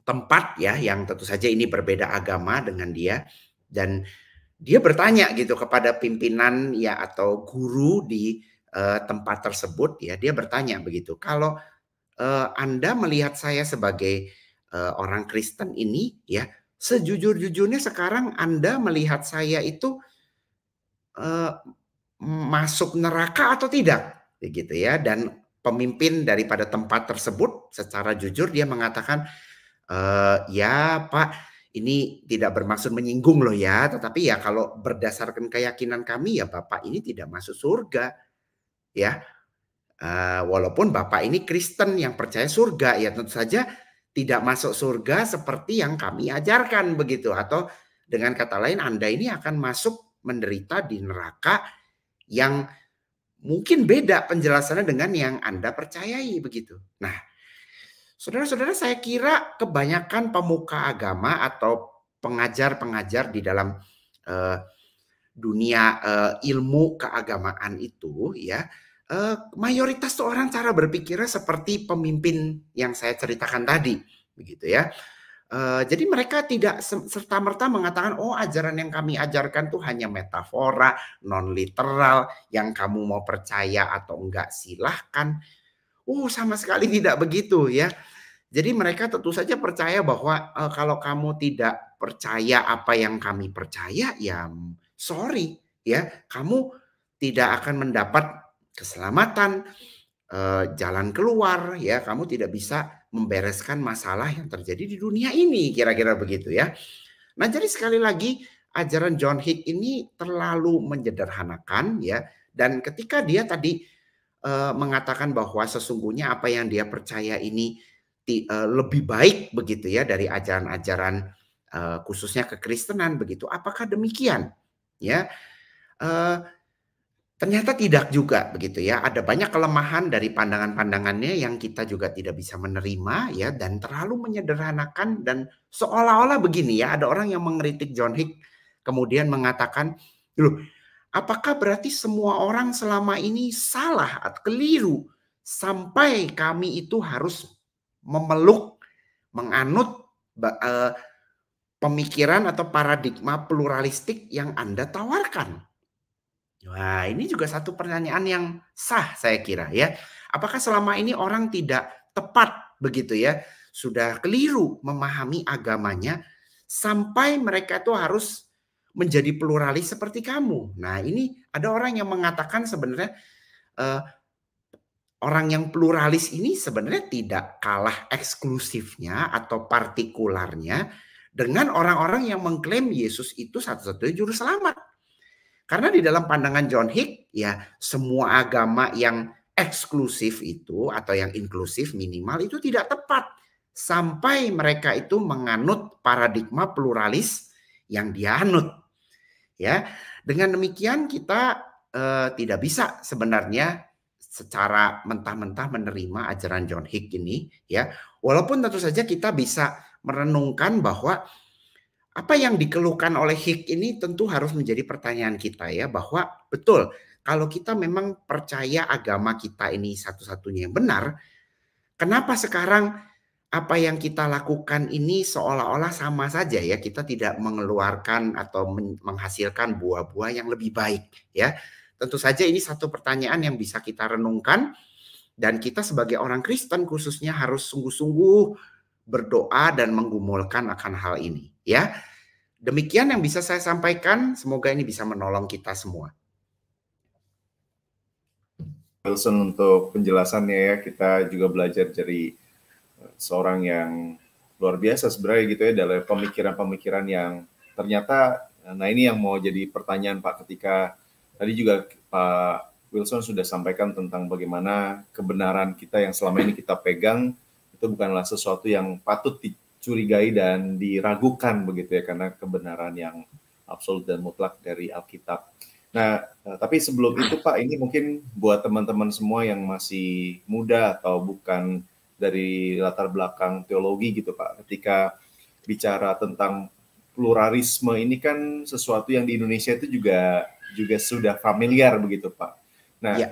tempat ya yang tentu saja ini berbeda agama dengan dia, dan dia bertanya gitu kepada pimpinan ya atau guru di tempat tersebut ya, dia bertanya begitu, kalau Anda melihat saya sebagai orang Kristen ini ya, sejujur-jujurnya sekarang Anda melihat saya itu masuk neraka atau tidak begitu ya. Dan pemimpin daripada tempat tersebut secara jujur dia mengatakan, ya Pak, ini tidak bermaksud menyinggung loh ya, tetapi ya kalau berdasarkan keyakinan kami ya Bapak ini tidak masuk surga ya. Walaupun Bapak ini Kristen yang percaya surga, ya tentu saja tidak masuk surga seperti yang kami ajarkan begitu. Atau dengan kata lain Anda ini akan masuk menderita di neraka yang mungkin beda penjelasannya dengan yang Anda percayai begitu. Nah, saudara-saudara, saya kira kebanyakan pemuka agama atau pengajar-pengajar di dalam dunia ilmu keagamaan itu ya, mayoritas tuh orang cara berpikirnya seperti pemimpin yang saya ceritakan tadi begitu ya. Jadi mereka tidak serta-merta mengatakan oh ajaran yang kami ajarkan tuh hanya metafora, non literal, yang kamu mau percaya atau enggak silahkan. Sama sekali tidak begitu ya. Jadi mereka tentu saja percaya bahwa kalau kamu tidak percaya apa yang kami percaya ya sorry ya, kamu tidak akan mendapat keselamatan, jalan keluar ya, kamu tidak bisa membereskan masalah yang terjadi di dunia ini, kira-kira begitu ya. Nah, jadi sekali lagi ajaran John Hick ini terlalu menyederhanakan ya, dan ketika dia tadi mengatakan bahwa sesungguhnya apa yang dia percaya ini lebih baik begitu ya dari ajaran-ajaran khususnya kekristenan begitu. Apakah demikian? Ya, ternyata tidak juga begitu ya. Ada banyak kelemahan dari pandangan-pandangannya yang kita juga tidak bisa menerima ya, dan terlalu menyederhanakan, dan seolah-olah begini ya, ada orang yang mengkritik John Hick kemudian mengatakan, loh, apakah berarti semua orang selama ini salah atau keliru sampai kami itu harus memeluk, menganut pemikiran atau paradigma pluralistik yang Anda tawarkan? Wah, ini juga satu pertanyaan yang sah saya kira ya. Apakah selama ini orang tidak tepat begitu ya, sudah keliru memahami agamanya sampai mereka itu harus menjadi pluralis seperti kamu? Nah, ini ada orang yang mengatakan sebenarnya orang yang pluralis ini sebenarnya tidak kalah eksklusifnya atau partikularnya dengan orang-orang yang mengklaim Yesus itu satu-satunya juru selamat. Karena di dalam pandangan John Hick, ya semua agama yang eksklusif itu atau yang inklusif minimal itu tidak tepat. sampai mereka itu menganut paradigma pluralis yang dia anut. Ya, dengan demikian kita tidak bisa sebenarnya secara mentah-mentah menerima ajaran John Hick ini, ya. Walaupun tentu saja kita bisa merenungkan bahwa apa yang dikeluhkan oleh Hick ini tentu harus menjadi pertanyaan kita, ya, bahwa betul kalau kita memang percaya agama kita ini satu-satunya yang benar, kenapa sekarang apa yang kita lakukan ini seolah-olah sama saja, ya, kita tidak mengeluarkan atau menghasilkan buah-buah yang lebih baik, ya. Tentu saja ini satu pertanyaan yang bisa kita renungkan, dan kita sebagai orang Kristen khususnya harus sungguh-sungguh berdoa dan menggumulkan akan hal ini, ya. Demikian yang bisa saya sampaikan, semoga ini bisa menolong kita semua. Wilson, untuk penjelasannya, ya, kita juga belajar dari seorang yang luar biasa sebenarnya gitu, ya, dalam pemikiran-pemikiran yang ternyata, nah ini yang mau jadi pertanyaan Pak, ketika tadi juga Pak Wilson sudah sampaikan tentang bagaimana kebenaran kita yang selama ini kita pegang itu bukanlah sesuatu yang patut dicurigai dan diragukan begitu, ya, karena kebenaran yang absolut dan mutlak dari Alkitab. Nah, tapi sebelum itu Pak, ini mungkin buat teman-teman semua yang masih muda atau bukan dari latar belakang teologi gitu Pak, ketika bicara tentang pluralisme ini kan sesuatu yang di Indonesia itu juga sudah familiar begitu Pak. Nah, ya,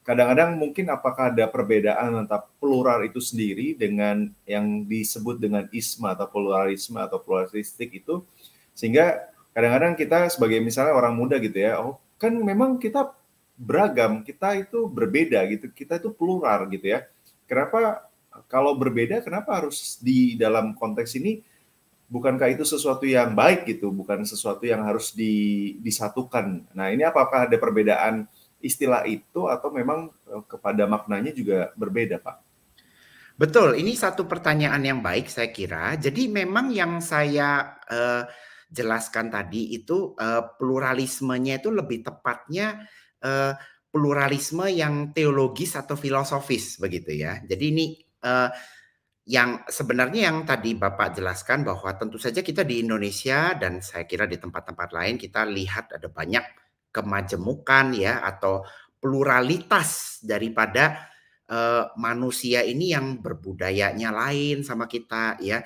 kadang-kadang mungkin apakah ada perbedaan antara plural itu sendiri dengan yang disebut dengan isma atau pluralisme atau pluralistik itu, sehingga kadang-kadang kita sebagai misalnya orang muda gitu, ya, oh kan memang kita beragam, kita itu berbeda gitu, kita itu plural gitu, ya. Kenapa kalau berbeda, kenapa harus di dalam konteks ini, bukankah itu sesuatu yang baik gitu, bukan sesuatu yang harus disatukan. Nah, ini apakah ada perbedaan istilah itu atau memang kepada maknanya juga berbeda, Pak? Betul, ini satu pertanyaan yang baik saya kira. Jadi memang yang saya jelaskan tadi itu pluralismenya itu lebih tepatnya pluralisme yang teologis atau filosofis begitu, ya. Jadi ini yang sebenarnya yang tadi Bapak jelaskan bahwa tentu saja kita di Indonesia dan saya kira di tempat-tempat lain kita lihat ada banyak kemajemukan, ya, atau pluralitas daripada manusia ini yang berbudayanya lain sama kita, ya.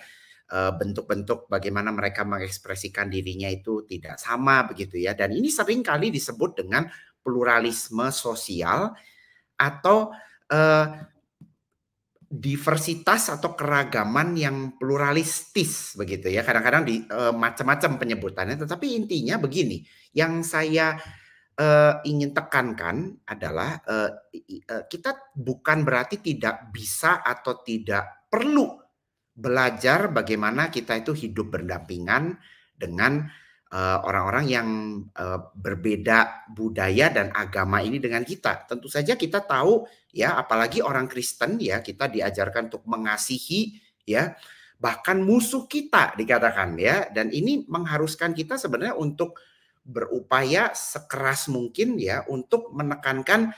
Bentuk-bentuk bagaimana mereka mengekspresikan dirinya itu tidak sama begitu, ya, dan ini sering kali disebut dengan pluralisme sosial atau diversitas atau keragaman yang pluralistis begitu, ya. Kadang-kadang macam-macam penyebutannya, tetapi intinya begini, yang saya ingin tekankan adalah kita bukan berarti tidak bisa atau tidak perlu belajar bagaimana kita itu hidup berdampingan dengan orang-orang yang berbeda budaya dan agama ini dengan kita. Tentu saja kita tahu, ya, apalagi orang Kristen, ya, kita diajarkan untuk mengasihi, ya, bahkan musuh kita dikatakan, ya, dan ini mengharuskan kita sebenarnya untuk berupaya sekeras mungkin, ya, untuk menekankan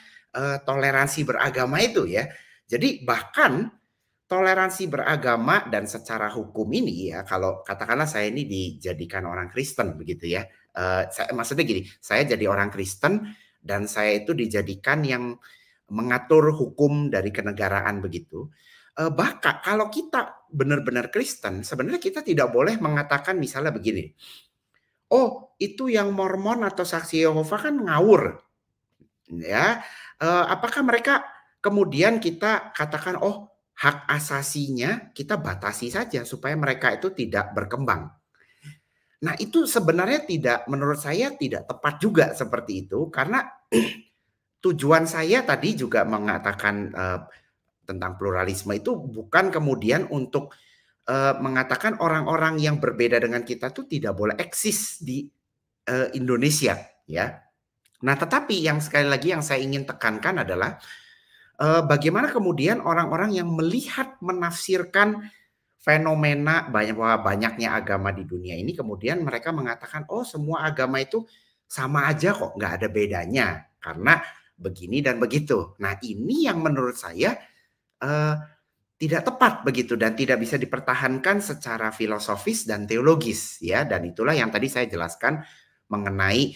toleransi beragama itu, ya. Jadi bahkan toleransi beragama dan secara hukum ini, ya, kalau katakanlah saya ini dijadikan orang Kristen begitu, ya. Maksudnya gini, saya jadi orang Kristen dan saya itu dijadikan yang mengatur hukum dari kenegaraan begitu. Bahkan kalau kita benar-benar Kristen, sebenarnya kita tidak boleh mengatakan misalnya begini, oh itu yang Mormon atau Saksi Yehova kan ngawur, ya. Apakah mereka kemudian kita katakan, oh hak asasinya kita batasi saja supaya mereka itu tidak berkembang. Nah, itu sebenarnya menurut saya tidak tepat juga seperti itu, karena tujuan saya tadi juga mengatakan tentang pluralisme itu bukan kemudian untuk mengatakan orang-orang yang berbeda dengan kita itu tidak boleh eksis di Indonesia, ya. Nah, tetapi yang sekali lagi yang saya ingin tekankan adalah bagaimana kemudian orang-orang yang melihat menafsirkan fenomena banyaknya agama di dunia ini, kemudian mereka mengatakan, oh semua agama itu sama aja kok, nggak ada bedanya karena begini dan begitu. Nah, ini yang menurut saya tidak tepat begitu dan tidak bisa dipertahankan secara filosofis dan teologis ya, dan itulah yang tadi saya jelaskan mengenai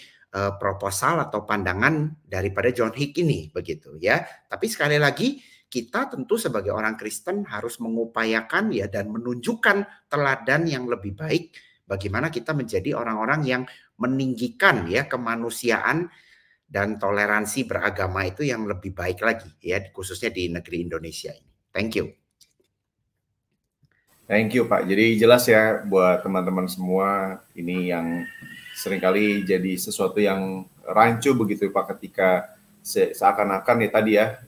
proposal atau pandangan daripada John Hick ini begitu ya. Tapi sekali lagi kita tentu sebagai orang Kristen harus mengupayakan ya dan menunjukkan teladan yang lebih baik bagaimana kita menjadi orang-orang yang meninggikan ya kemanusiaan dan toleransi beragama itu yang lebih baik lagi ya, khususnya di negeri Indonesia ini. Thank you. Thank you Pak. Jadi jelas ya buat teman-teman semua, ini yang seringkali jadi sesuatu yang rancu begitu Pak, ketika seakan-akan ya tadi ya,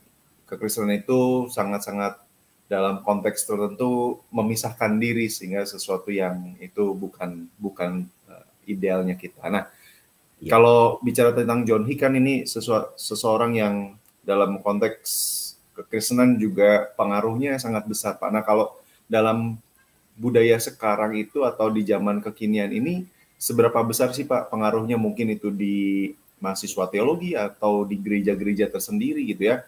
kekristenan itu sangat-sangat dalam konteks tertentu memisahkan diri sehingga sesuatu yang itu bukan idealnya kita. Nah, kalau bicara tentang John Hick kan ini seseorang yang dalam konteks kekristenan juga pengaruhnya sangat besar Pak. Nah, kalau dalam budaya sekarang itu atau di zaman kekinian ini seberapa besar sih Pak pengaruhnya, mungkin itu di mahasiswa teologi atau di gereja-gereja tersendiri gitu ya,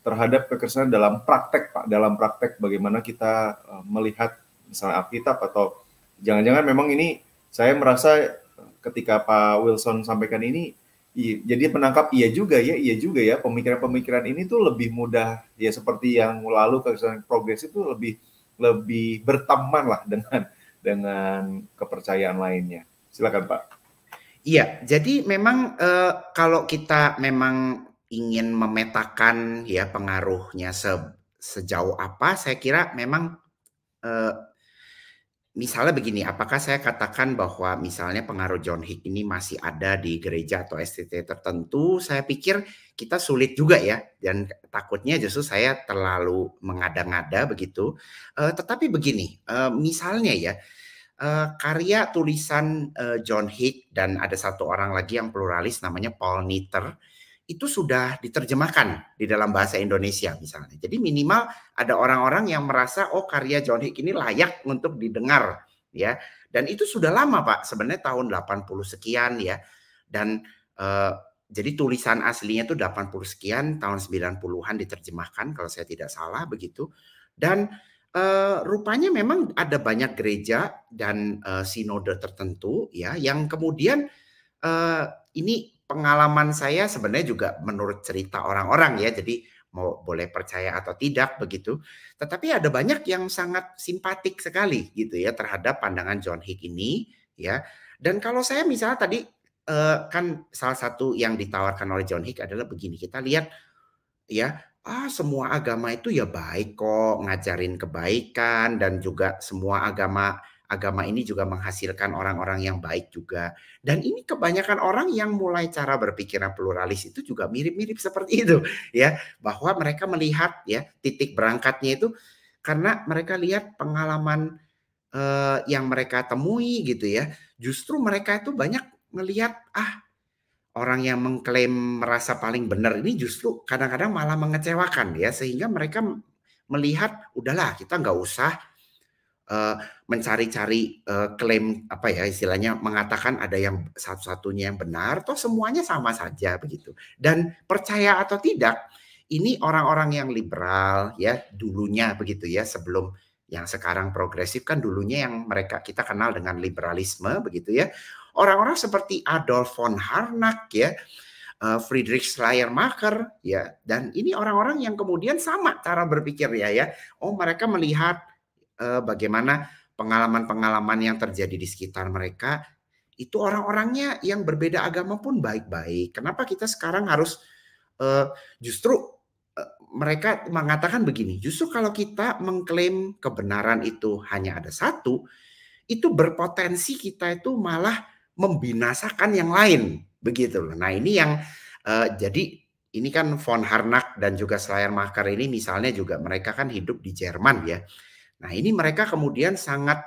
terhadap kekristenan dalam praktek Pak, dalam praktek bagaimana kita melihat misalnya Alkitab, atau jangan-jangan memang ini saya merasa ketika Pak Wilson sampaikan ini jadi penangkap iya juga ya pemikiran-pemikiran ini tuh lebih mudah ya, seperti yang lalu kekristenan progresif itu lebih berteman lah dengan kepercayaan lainnya. Silakan Pak. Iya, jadi memang kalau kita memang ingin memetakan ya pengaruhnya sejauh apa, saya kira memang misalnya begini, apakah saya katakan bahwa misalnya pengaruh John Hick ini masih ada di gereja atau STT tertentu? Saya pikir kita sulit juga ya, dan takutnya justru saya terlalu mengada-ngada begitu. Tetapi begini, misalnya ya, karya tulisan John Hick dan ada satu orang lagi yang pluralis namanya Paul Nitter, itu sudah diterjemahkan di dalam bahasa Indonesia misalnya. Jadi minimal ada orang-orang yang merasa oh karya John Hick ini layak untuk didengar ya. Dan itu sudah lama Pak, sebenarnya tahun 80 sekian ya. Dan jadi tulisan aslinya itu 80 sekian, tahun 90-an diterjemahkan kalau saya tidak salah begitu. Dan rupanya memang ada banyak gereja dan sinode tertentu ya yang kemudian ini pengalaman saya sebenarnya juga menurut cerita orang-orang ya, jadi mau boleh percaya atau tidak begitu. Tetapi ada banyak yang sangat simpatik sekali gitu ya terhadap pandangan John Hick ini ya. Dan kalau saya misalnya tadi kan salah satu yang ditawarkan oleh John Hick adalah begini, kita lihat ya, semua agama itu ya baik kok, ngajarin kebaikan dan juga semua agama ini juga menghasilkan orang-orang yang baik juga. Dan ini kebanyakan orang yang mulai cara berpikirnya pluralis itu juga mirip-mirip seperti itu ya, bahwa mereka melihat ya titik berangkatnya itu karena mereka lihat pengalaman yang mereka temui gitu ya. Justru mereka itu banyak melihat orang yang mengklaim merasa paling benar ini justru kadang-kadang malah mengecewakan ya, sehingga mereka melihat udahlah kita nggak usah mencari-cari klaim apa ya istilahnya, mengatakan ada yang satu-satunya yang benar, toh semuanya sama saja begitu. Dan percaya atau tidak, ini orang-orang yang liberal ya dulunya begitu ya, sebelum yang sekarang progresif kan dulunya yang kita kenal dengan liberalisme begitu ya. Orang-orang seperti Adolf von Harnack ya, Friedrich Schleiermacher ya, dan ini orang-orang yang kemudian sama cara berpikir ya. Oh mereka melihat bagaimana pengalaman-pengalaman yang terjadi di sekitar mereka itu orang-orangnya yang berbeda agama pun baik-baik. Kenapa kita sekarang harus justru mereka mengatakan begini, justru kalau kita mengklaim kebenaran itu hanya ada satu, itu berpotensi kita itu malah membinasakan yang lain begitu loh. Nah ini yang jadi ini kan von Harnack dan juga Schleiermacher ini misalnya juga mereka kan hidup di Jerman ya. Nah ini mereka kemudian sangat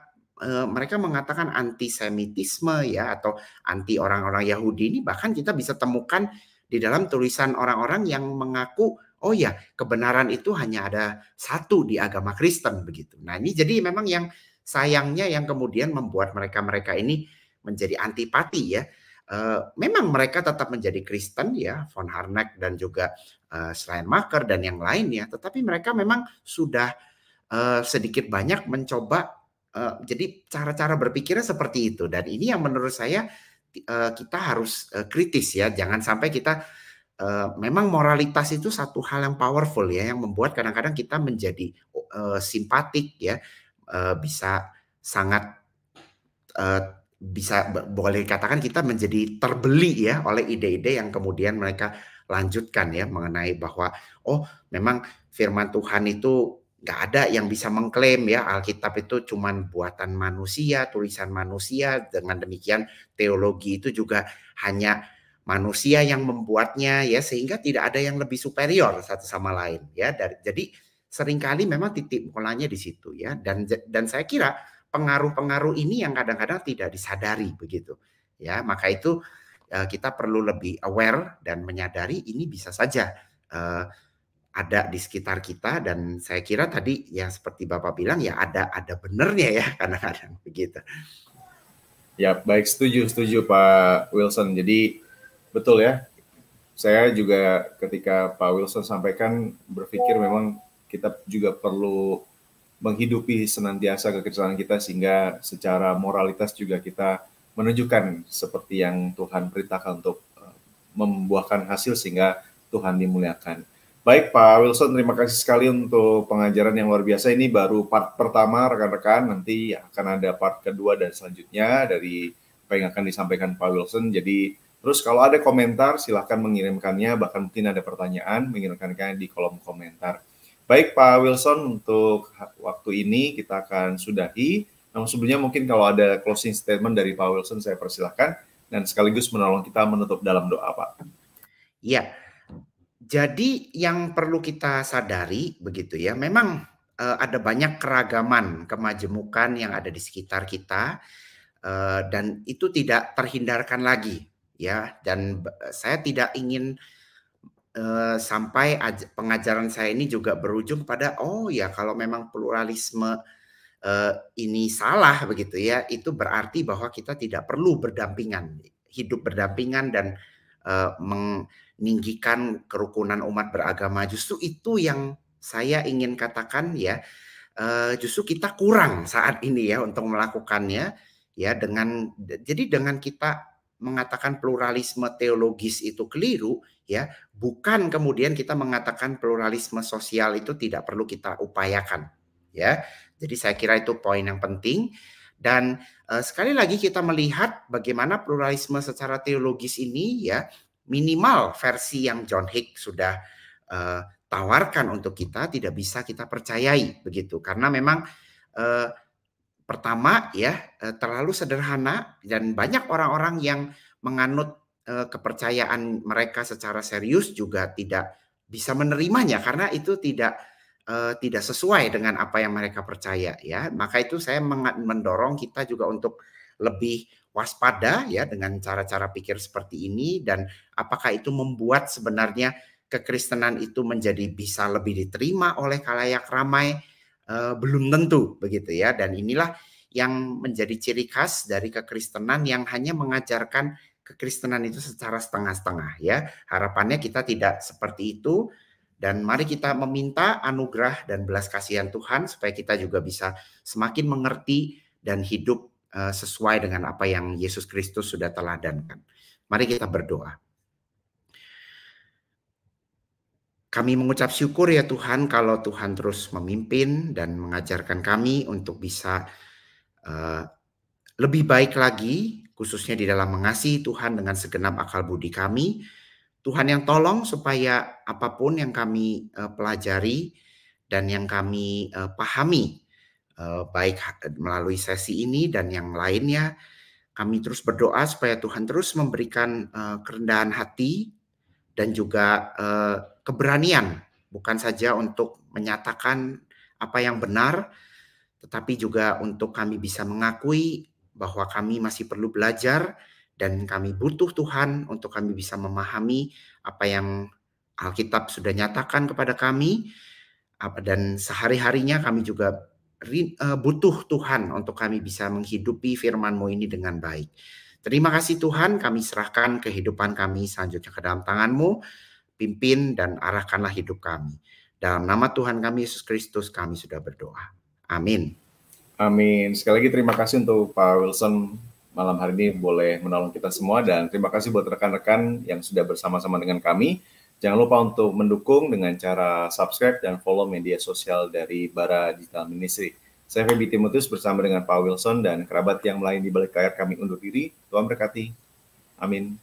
mereka mengatakan antisemitisme ya atau anti orang-orang Yahudi ini bahkan kita bisa temukan di dalam tulisan orang-orang yang mengaku oh ya kebenaran itu hanya ada satu di agama Kristen begitu. Nah ini jadi memang yang sayangnya yang kemudian membuat mereka ini menjadi antipati ya. Memang mereka tetap menjadi Kristen ya, von Harnack dan juga Schleiermacher dan yang lainnya, tetapi mereka memang sudah sedikit banyak mencoba, jadi cara-cara berpikirnya seperti itu, dan ini yang menurut saya kita harus kritis ya, jangan sampai kita memang moralitas itu satu hal yang powerful ya, yang membuat kadang-kadang kita menjadi simpatik ya, bisa sangat bisa boleh dikatakan kita menjadi terbeli ya oleh ide-ide yang kemudian mereka lanjutkan ya, mengenai bahwa oh memang firman Tuhan itu nggak ada yang bisa mengklaim ya Alkitab itu cuman buatan manusia, tulisan manusia, dengan demikian teologi itu juga hanya manusia yang membuatnya ya, sehingga tidak ada yang lebih superior satu sama lain ya. Jadi seringkali memang titik mulanya di situ ya, dan saya kira pengaruh-pengaruh ini yang kadang-kadang tidak disadari begitu ya. Maka itu kita perlu lebih aware dan menyadari ini bisa saja ada di sekitar kita, dan saya kira tadi yang seperti Bapak bilang ya ada benernya ya kadang-kadang begitu. Ya, baik, setuju Pak Wilson. Jadi betul ya. Saya juga ketika Pak Wilson sampaikan berpikir memang kita juga perlu menghidupi senantiasa kekristenan kita, sehingga secara moralitas juga kita menunjukkan seperti yang Tuhan perintahkan untuk membuahkan hasil sehingga Tuhan dimuliakan. Baik Pak Wilson, terima kasih sekali untuk pengajaran yang luar biasa. Ini baru part pertama rekan-rekan, nanti akan ada part kedua dan selanjutnya dari apa yang akan disampaikan Pak Wilson. Jadi terus kalau ada komentar silahkan mengirimkannya, bahkan mungkin ada pertanyaan mengirimkannya di kolom komentar. Baik Pak Wilson, untuk waktu ini kita akan sudahi. Namun sebelumnya mungkin kalau ada closing statement dari Pak Wilson saya persilahkan, dan sekaligus menolong kita menutup dalam doa Pak. Ya, jadi yang perlu kita sadari begitu ya, memang ada banyak keragaman kemajemukan yang ada di sekitar kita, dan itu tidak terhindarkan lagi ya. Dan saya tidak ingin sampai pengajaran saya ini juga berujung pada oh ya kalau memang pluralisme ini salah begitu ya, itu berarti bahwa kita tidak perlu berdampingan, hidup berdampingan dan meninggikan kerukunan umat beragama. Justru itu yang saya ingin katakan ya, justru kita kurang saat ini ya untuk melakukannya ya. Dengan kita mengatakan pluralisme teologis itu keliru ya, bukan kemudian kita mengatakan pluralisme sosial itu tidak perlu kita upayakan ya. Jadi saya kira itu poin yang penting. Dan sekali lagi kita melihat bagaimana pluralisme secara teologis ini ya, minimal versi yang John Hick sudah tawarkan untuk kita tidak bisa kita percayai begitu, karena memang pertama ya terlalu sederhana, dan banyak orang-orang yang menganut kepercayaan mereka secara serius juga tidak bisa menerimanya karena itu tidak sesuai dengan apa yang mereka percaya ya. Maka itu saya mendorong kita juga untuk lebih waspada ya dengan cara-cara pikir seperti ini, dan apakah itu membuat sebenarnya kekristenan itu menjadi bisa lebih diterima oleh khalayak ramai. Belum tentu begitu ya. Dan inilah yang menjadi ciri khas dari kekristenan yang hanya mengajarkan kekristenan itu secara setengah-setengah ya. Harapannya kita tidak seperti itu, dan mari kita meminta anugerah dan belas kasihan Tuhan supaya kita juga bisa semakin mengerti dan hidup sesuai dengan apa yang Yesus Kristus sudah teladankan. Mari kita berdoa. Kami mengucap syukur ya Tuhan kalau Tuhan terus memimpin dan mengajarkan kami untuk bisa lebih baik lagi, khususnya di dalam mengasihi Tuhan dengan segenap akal budi kami. Tuhan yang tolong supaya apapun yang kami pelajari dan yang kami pahami, baik melalui sesi ini dan yang lainnya, kami terus berdoa supaya Tuhan terus memberikan kerendahan hati dan juga keberanian, bukan saja untuk menyatakan apa yang benar, tetapi juga untuk kami bisa mengakui bahwa kami masih perlu belajar dan kami butuh Tuhan untuk kami bisa memahami apa yang Alkitab sudah nyatakan kepada kami, dan sehari-harinya kami juga butuh Tuhan untuk kami bisa menghidupi firman-Mu ini dengan baik. Terima kasih Tuhan, kami serahkan kehidupan kami selanjutnya ke dalam tangan-Mu, pimpin dan arahkanlah hidup kami. Dalam nama Tuhan kami Yesus Kristus kami sudah berdoa. Amin. Amin. Sekali lagi terima kasih untuk Pak Wilson malam hari ini boleh menolong kita semua, dan terima kasih buat rekan-rekan yang sudah bersama-sama dengan kami. Jangan lupa untuk mendukung dengan cara subscribe dan follow media sosial dari Bara Digital Ministry. Saya Feby Timotius bersama dengan Pak Wilson dan kerabat yang lain di balik layar kami undur diri. Tuhan berkati. Amin.